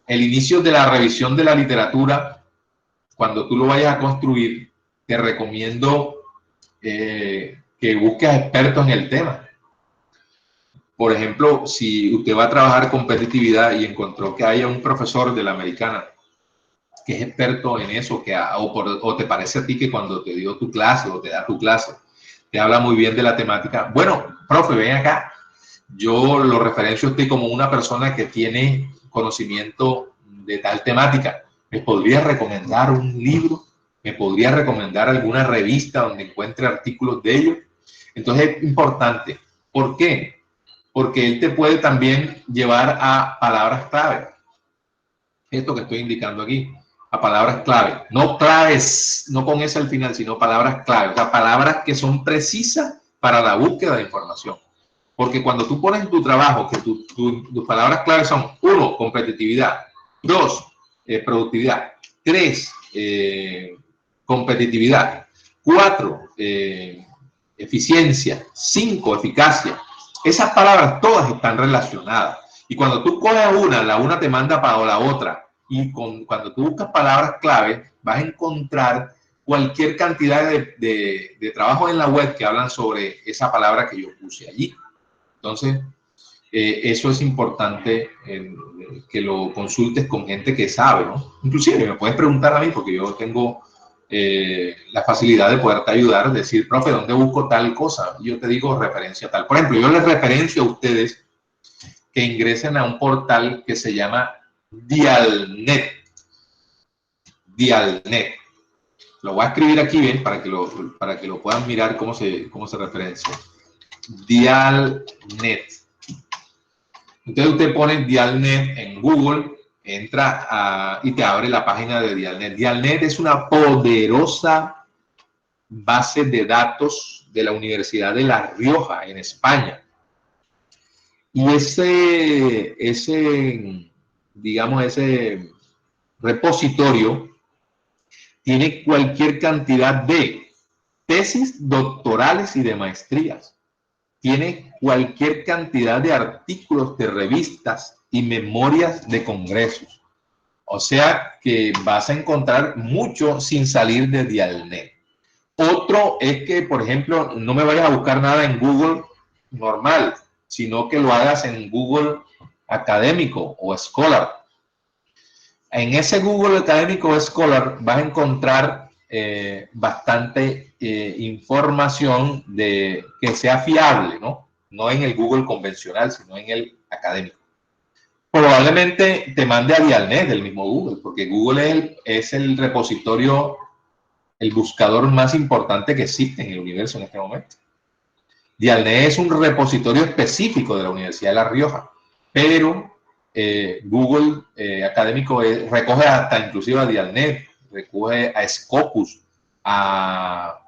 el inicio de la revisión de la literatura, cuando tú lo vayas a construir, te recomiendo que busques expertos en el tema. Por ejemplo, si usted va a trabajar competitividad y encontró que haya un profesor de la americana que es experto en eso, o te parece a ti que cuando te dio tu clase o te da tu clase, te habla muy bien de la temática. Bueno, profe, ven acá. Yo lo referencio a usted como una persona que tiene conocimiento de tal temática. ¿Me podría recomendar un libro? ¿Me podría recomendar alguna revista donde encuentre artículos de ellos? Entonces es importante. ¿Por qué? Porque él te puede también llevar a palabras clave. Esto que estoy indicando aquí. A palabras clave. No claves, no con ese al final, sino palabras clave. O sea, palabras que son precisas para la búsqueda de información. Porque cuando tú pones en tu trabajo que tus palabras clave son 1, competitividad, 2, productividad, 3, competitividad, 4, eficiencia, 5, eficacia. Esas palabras todas están relacionadas. Y cuando tú coges la una te manda para la otra. Y cuando tú buscas palabras clave, vas a encontrar cualquier cantidad de trabajos en la web que hablan sobre esa palabra que yo puse allí. Entonces, eso es importante que lo consultes con gente que sabe, ¿no? Inclusive me puedes preguntar a mí porque yo tengo la facilidad de poderte ayudar, decir, profe, ¿dónde busco tal cosa? Y yo te digo referencia tal. Por ejemplo, yo les referencio a ustedes que ingresen a un portal que se llama Dialnet. Dialnet. Lo voy a escribir aquí bien para que lo puedan mirar cómo se referencia. Dialnet. Entonces usted pone Dialnet en Google, entra y te abre la página de Dialnet. Dialnet es una poderosa base de datos de la Universidad de La Rioja, en España. Y ese repositorio tiene cualquier cantidad de tesis doctorales y de maestrías. Tiene cualquier cantidad de artículos de revistas y memorias de congresos. O sea que vas a encontrar mucho sin salir de Dialnet. Otro es que, por ejemplo, no me vayas a buscar nada en Google normal, sino que lo hagas en Google Académico o Scholar. En ese Google Académico o Scholar vas a encontrar bastante información que sea fiable, ¿no? No en el Google convencional, sino en el académico. Probablemente te mande a Dialnet del mismo Google, porque Google es el repositorio, el buscador más importante que existe en el universo en este momento. Dialnet es un repositorio específico de la Universidad de La Rioja, pero Google Académico recoge hasta inclusive a Dialnet, recoge a Scopus, a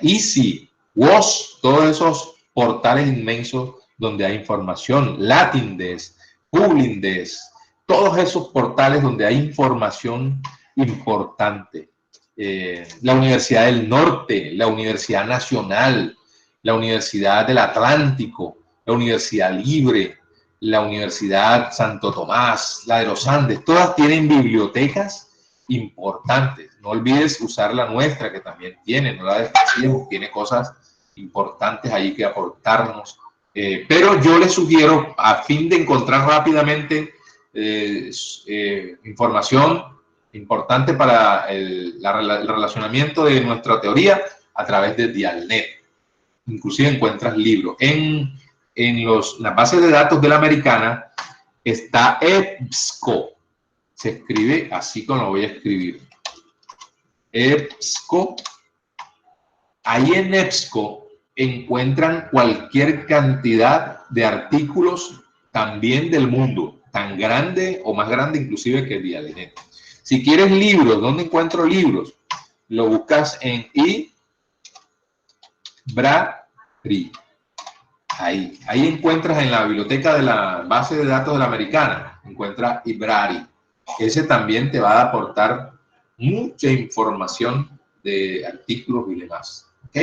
Easy, WOS, todos esos portales inmensos donde hay información, LatinDesk, Publindesk, todos esos portales donde hay información importante. La Universidad del Norte, la Universidad Nacional, la Universidad del Atlántico, la Universidad Libre, la Universidad Santo Tomás, la de los Andes, todas tienen bibliotecas importantes. No olvides usar la nuestra, que también tiene, no la despreciemos, tiene cosas importantes ahí que aportarnos. Pero yo les sugiero, a fin de encontrar rápidamente información importante para el relacionamiento de nuestra teoría a través de Dialnet. Inclusive encuentras libros. En las bases de datos de la Americana está EBSCO. Se escribe así como lo voy a escribir. EBSCO. Ahí en EBSCO encuentran cualquier cantidad de artículos también del mundo, tan grande o más grande inclusive que Dialnet. Si quieres libros, ¿dónde encuentro libros? Lo buscas en IBRARI. Ahí encuentras en la biblioteca de la base de datos de la Americana, encuentras IBRARI. Ese también te va a aportar mucha información de artículos y demás. ¿Ok?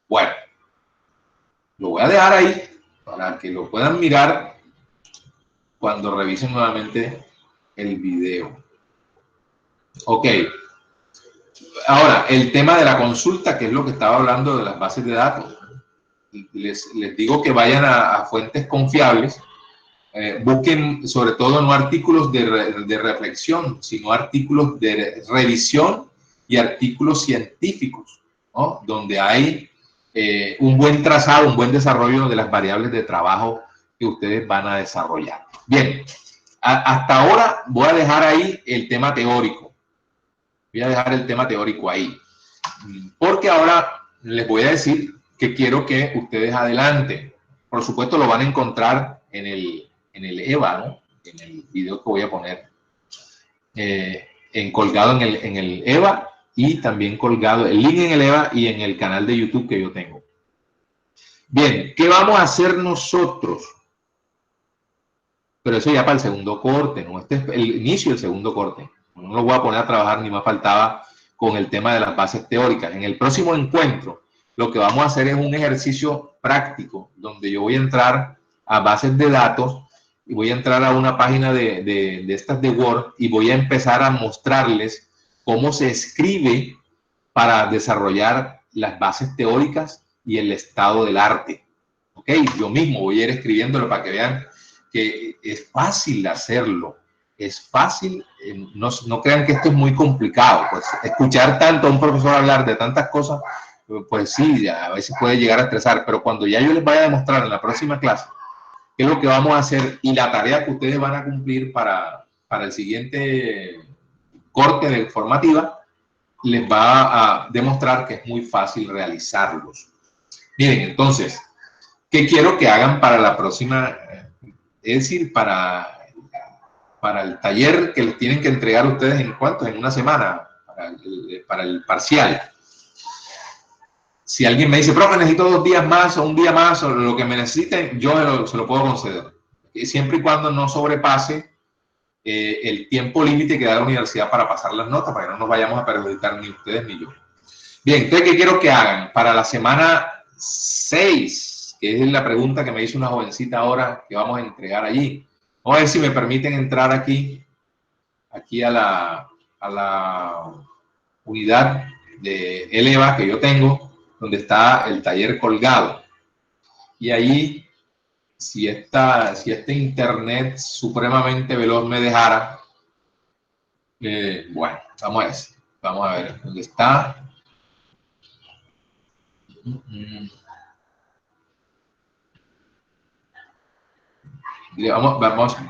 Bueno, lo voy a dejar ahí para que lo puedan mirar cuando revisen nuevamente el video. Ok. Ahora, el tema de la consulta, que es lo que estaba hablando de las bases de datos. Les digo que vayan a fuentes confiables. Busquen sobre todo no artículos de reflexión, sino artículos de revisión y artículos científicos, ¿no? Donde hay un buen trazado, un buen desarrollo de las variables de trabajo que ustedes van a desarrollar. Bien, hasta ahora voy a dejar ahí el tema teórico. Voy a dejar el tema teórico ahí, porque ahora les voy a decir que quiero que ustedes adelanten. Por supuesto, lo van a encontrar en el EVA, ¿no? En el video que voy a poner colgado en el EVA, y también colgado el link en el EVA y en el canal de YouTube que yo tengo. Bien, ¿qué vamos a hacer nosotros? Pero eso ya para el segundo corte, ¿no? Este es el inicio del segundo corte. No lo voy a poner a trabajar, ni más faltaba, con el tema de las bases teóricas. En el próximo encuentro, lo que vamos a hacer es un ejercicio práctico, donde yo voy a entrar a bases de datos y voy a entrar a una página de estas de Word y voy a empezar a mostrarles cómo se escribe para desarrollar las bases teóricas y el estado del arte. ¿Ok? Yo mismo voy a ir escribiéndolo para que vean que es fácil hacerlo. Es fácil, no crean que esto es muy complicado. Pues escuchar tanto a un profesor hablar de tantas cosas, pues sí, a veces puede llegar a estresar, pero cuando ya yo les vaya a demostrar en la próxima clase qué es lo que vamos a hacer y la tarea que ustedes van a cumplir para el siguiente corte de formativa, les va a demostrar que es muy fácil realizarlos. Miren, entonces, ¿qué quiero que hagan para la próxima? Es decir, para el taller que les tienen que entregar ustedes en cuánto, en una semana, para el parcial. Si alguien me dice, profe, necesito 2 días más o un día más o lo que me necesiten, yo se lo puedo conceder. Siempre y cuando no sobrepase el tiempo límite que da la universidad para pasar las notas, para que no nos vayamos a perjudicar ni ustedes ni yo. Bien, entonces, ¿qué quiero que hagan? Para la semana 6, que es la pregunta que me hizo una jovencita ahora, que vamos a entregar allí. Vamos a ver si me permiten entrar aquí a la unidad de Eleva que yo tengo, donde está el taller colgado. Y allí, si este internet supremamente veloz me dejara, bueno, vamos a ver dónde está.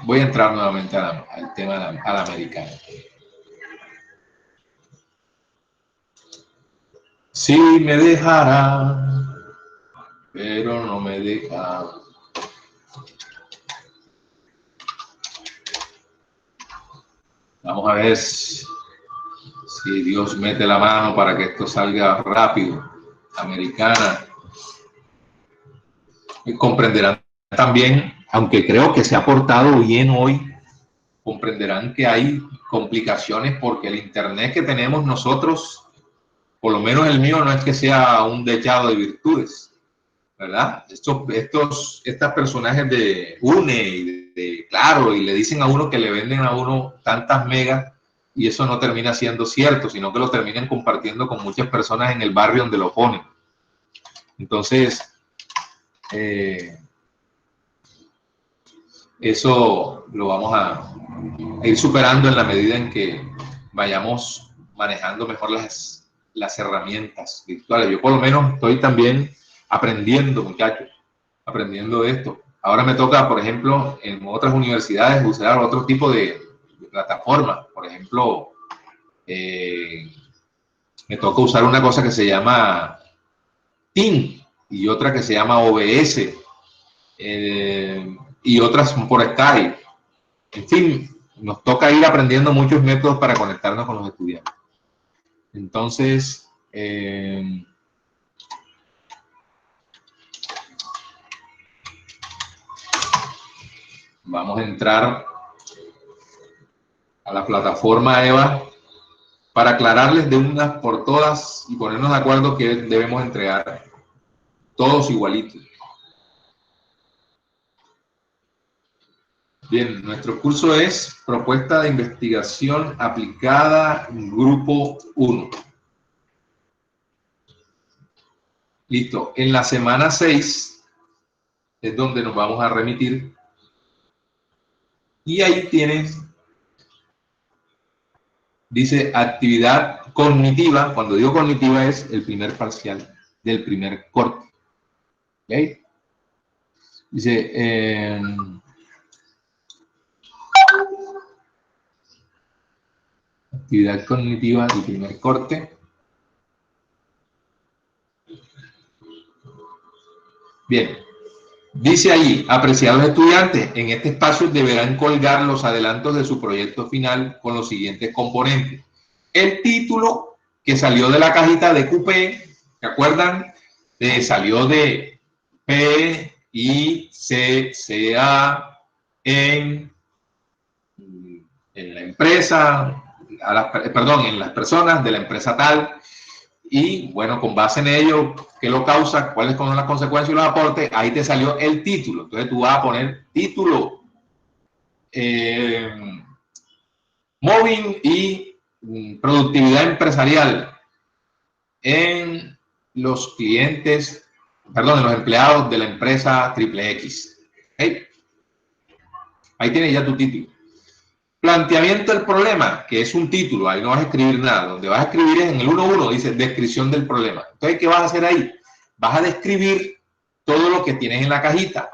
Voy a entrar nuevamente al tema a la americana. Sí me dejará, pero no me deja. Vamos a ver si Dios mete la mano para que esto salga rápido. Americana. Y comprenderán también, aunque creo que se ha portado bien hoy, comprenderán que hay complicaciones porque el internet que tenemos nosotros, por lo menos el mío, no es que sea un dechado de virtudes, ¿verdad? Estas personajes de UNE y de Claro, y le dicen a uno que le venden a uno tantas megas, y eso no termina siendo cierto, sino que lo terminan compartiendo con muchas personas en el barrio donde lo ponen. Entonces, eso lo vamos a ir superando en la medida en que vayamos manejando mejor las herramientas virtuales. Yo por lo menos estoy también aprendiendo, muchachos, aprendiendo esto. Ahora me toca, por ejemplo, en otras universidades usar otro tipo de plataformas. Por ejemplo, me toca usar una cosa que se llama Team y otra que se llama OBS y otras por Skype. En fin, nos toca ir aprendiendo muchos métodos para conectarnos con los estudiantes. Entonces, vamos a entrar a la plataforma EVA para aclararles de una por todas y ponernos de acuerdo que debemos entregar todos igualitos. Bien, nuestro curso es Propuesta de Investigación Aplicada, Grupo 1. Listo. En la semana 6 es donde nos vamos a remitir. Y ahí tienes, dice actividad cognitiva. Cuando digo cognitiva es el primer parcial del primer corte. ¿Okay? Dice... actividad cognitiva del primer corte. Bien, dice allí, apreciados estudiantes, en este espacio deberán colgar los adelantos de su proyecto final con los siguientes componentes. El título que salió de la cajita de QP, ¿se acuerdan? Salió de PICCA en la empresa, en las personas de la empresa tal, y bueno, con base en ello, ¿qué lo causa? ¿Cuáles son las consecuencias y los aportes? Ahí te salió el título. Entonces tú vas a poner título, móvil y productividad empresarial en los clientes, perdón, en los empleados de la empresa Triple X. ¿Okay? Ahí tienes ya tu título. Planteamiento del problema, que es un título, ahí no vas a escribir nada. Donde vas a escribir es en el 1.1, dice descripción del problema. Entonces, ¿qué vas a hacer ahí? Vas a describir todo lo que tienes en la cajita.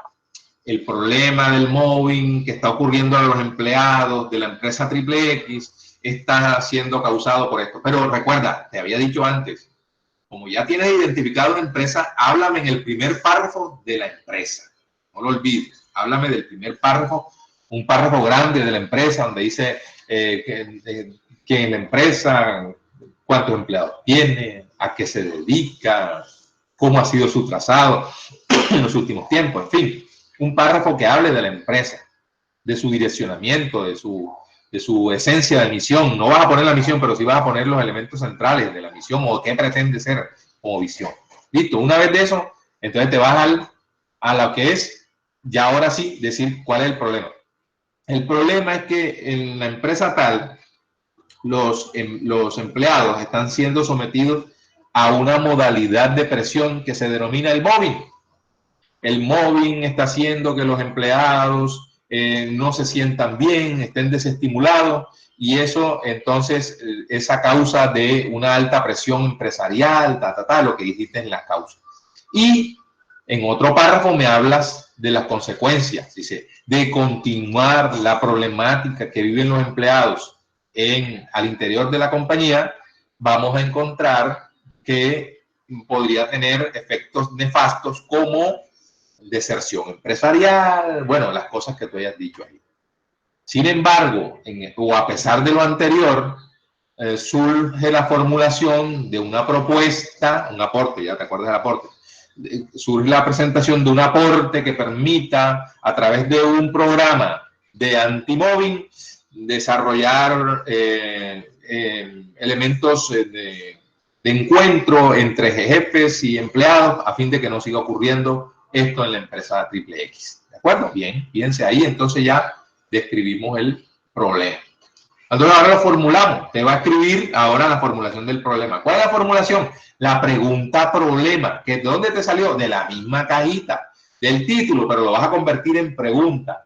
El problema del mobbing que está ocurriendo a los empleados de la empresa Triple X está siendo causado por esto. Pero recuerda, te había dicho antes, como ya tienes identificado una empresa, háblame en el primer párrafo de la empresa. No lo olvides, háblame del primer párrafo, un párrafo grande de la empresa donde dice que en la empresa cuántos empleados tiene, a qué se dedica, cómo ha sido su trazado en los últimos tiempos, en fin, un párrafo que hable de la empresa, de su direccionamiento, de su su esencia de misión. No vas a poner la misión, pero sí vas a poner los elementos centrales de la misión o qué pretende ser como visión. Listo, una vez de eso, entonces te vas a lo que es, ya ahora sí, decir cuál es el problema. El problema es que en la empresa tal, los empleados están siendo sometidos a una modalidad de presión que se denomina el mobbing. El mobbing está haciendo que los empleados no se sientan bien, estén desestimulados, y eso entonces es a causa de una alta presión empresarial, lo que dijiste en las causas. Y en otro párrafo me hablas de las consecuencias, dice, de continuar la problemática que viven los empleados al interior de la compañía, vamos a encontrar que podría tener efectos nefastos como deserción empresarial, bueno, las cosas que tú hayas dicho ahí. Sin embargo, o a pesar de lo anterior, surge la formulación de una propuesta, un aporte, ya te acuerdas del aporte, surge la presentación de un aporte que permita, a través de un programa de anti-mobbing, desarrollar elementos de encuentro entre jefes y empleados a fin de que no siga ocurriendo esto en la empresa Triple X. ¿De acuerdo? Bien, fíjense ahí, entonces ya describimos el problema. Entonces ahora lo formulamos. Te va a escribir ahora la formulación del problema. ¿Cuál es la formulación? La pregunta problema. ¿De dónde te salió? De la misma cajita del título, pero lo vas a convertir en pregunta.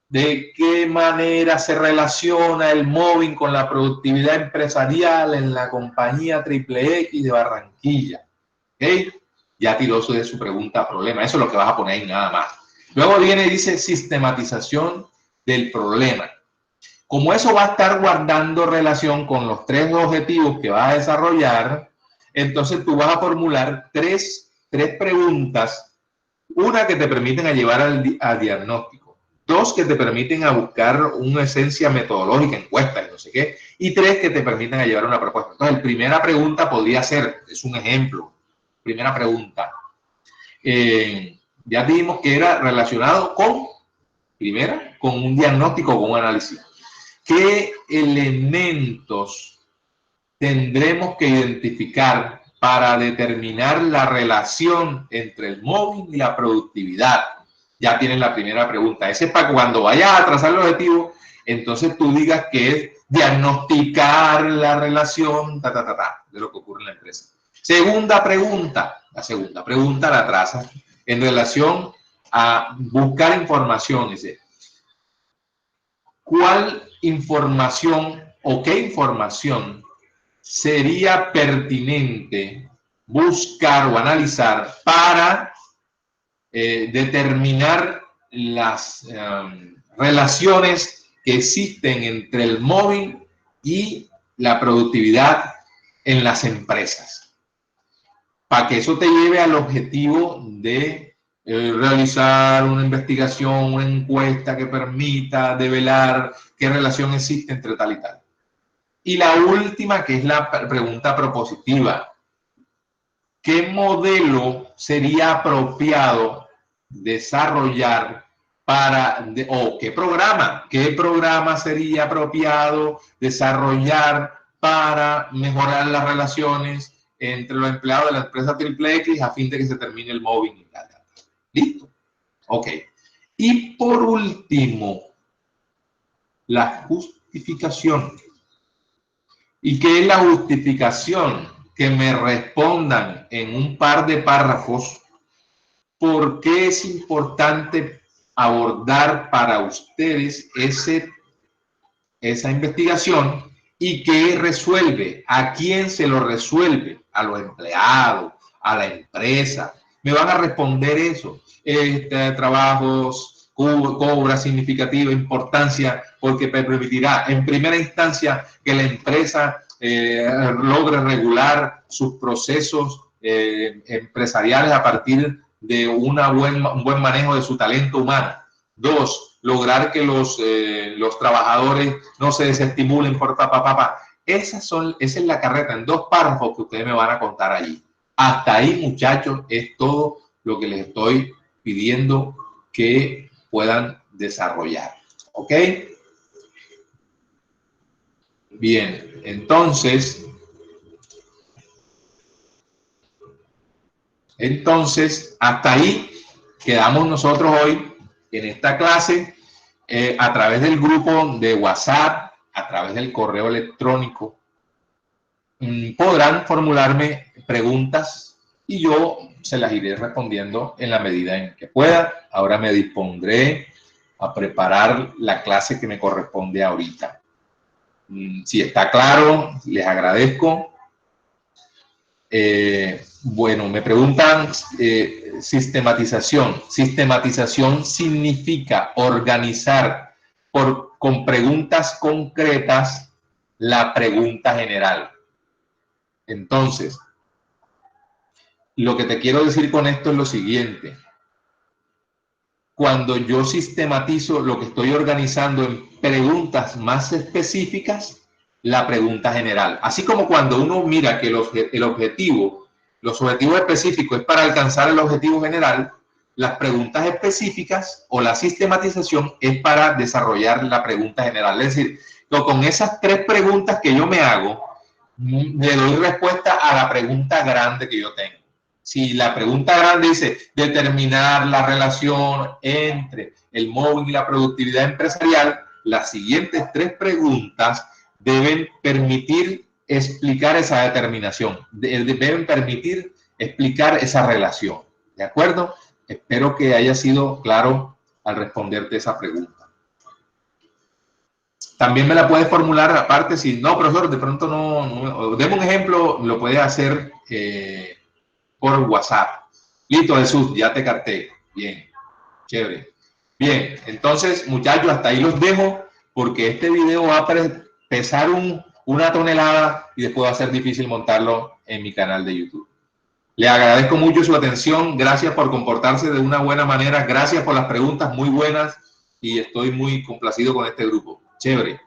¿De qué manera se relaciona el mobbing con la productividad empresarial en la compañía Triple X de Barranquilla? ¿Ok? Ya tiró de su pregunta problema. Eso es lo que vas a poner ahí, nada más. Luego viene y dice sistematización del problema. Como eso va a estar guardando relación con los 3 objetivos que vas a desarrollar, entonces tú vas a formular tres preguntas. Una que te permiten a llevar al diagnóstico. 2 que te permiten a buscar una esencia metodológica, encuesta y no sé qué. Y 3 que te permiten a llevar una propuesta. Entonces, la primera pregunta podría ser, es un ejemplo. Primera pregunta. Ya dijimos que era relacionado con un diagnóstico, con un análisis. ¿Qué elementos tendremos que identificar para determinar la relación entre el mobbing y la productividad? Ya tienes la primera pregunta. Ese es para cuando vayas a trazar el objetivo, entonces tú digas que es diagnosticar la relación de lo que ocurre en la empresa. Segunda pregunta. La segunda pregunta la trazas en relación a buscar información. Dice, ¿cuál información o qué información sería pertinente buscar o analizar para determinar las relaciones que existen entre el mobbing y la productividad en las empresas? Para que eso te lleve al objetivo de realizar una investigación, una encuesta que permita develar qué relación existe entre tal y tal. Y la última, que es la pregunta propositiva. ¿Qué modelo sería apropiado desarrollar o qué programa sería apropiado desarrollar para mejorar las relaciones entre los empleados de la empresa Triple X a fin de que se termine el mobbing y tal? ¿Listo? Ok. Y por último, la justificación. ¿Y qué es la justificación? Que me respondan en un par de párrafos por qué es importante abordar para ustedes esa investigación y qué resuelve, a quién se lo resuelve, a los empleados, a la empresa. Me van a responder eso. Trabajos cobra significativa importancia porque permitirá en primera instancia que la empresa logre regular sus procesos empresariales a partir de un buen manejo de su talento humano. 2, lograr que los trabajadores no se desestimulen por papá. Esa es la carreta en 2 párrafos que ustedes me van a contar allí. Hasta ahí, muchachos, es todo lo que les estoy pidiendo que puedan desarrollar. ¿Ok? Bien, entonces, hasta ahí quedamos nosotros hoy en esta clase a través del grupo de WhatsApp, a través del correo electrónico. Podrán formularme preguntas y yo se las iré respondiendo en la medida en que pueda. Ahora me dispondré a preparar la clase que me corresponde ahorita. Si está claro, les agradezco. Bueno, me preguntan sistematización. Sistematización significa organizar con preguntas concretas la pregunta general. Entonces, lo que te quiero decir con esto es lo siguiente. Cuando yo sistematizo lo que estoy organizando en preguntas más específicas, la pregunta general. Así como cuando uno mira que los objetivos específicos es para alcanzar el objetivo general, las preguntas específicas o la sistematización es para desarrollar la pregunta general. Es decir, con esas 3 preguntas que yo me hago, le doy respuesta a la pregunta grande que yo tengo. Si la pregunta grande dice determinar la relación entre el móvil y la productividad empresarial, las siguientes 3 preguntas deben permitir explicar esa determinación, deben permitir explicar esa relación. ¿De acuerdo? Espero que haya sido claro al responderte esa pregunta. También me la puedes formular aparte, si no, profesor, de pronto no deme un ejemplo, lo puedes hacer por WhatsApp. Listo, Jesús, ya te capté. Bien, chévere. Bien, entonces, muchachos, hasta ahí los dejo porque este video va a pesar una tonelada y después va a ser difícil montarlo en mi canal de YouTube. Le agradezco mucho su atención. Gracias por comportarse de una buena manera. Gracias por las preguntas muy buenas y estoy muy complacido con este grupo. Chévere.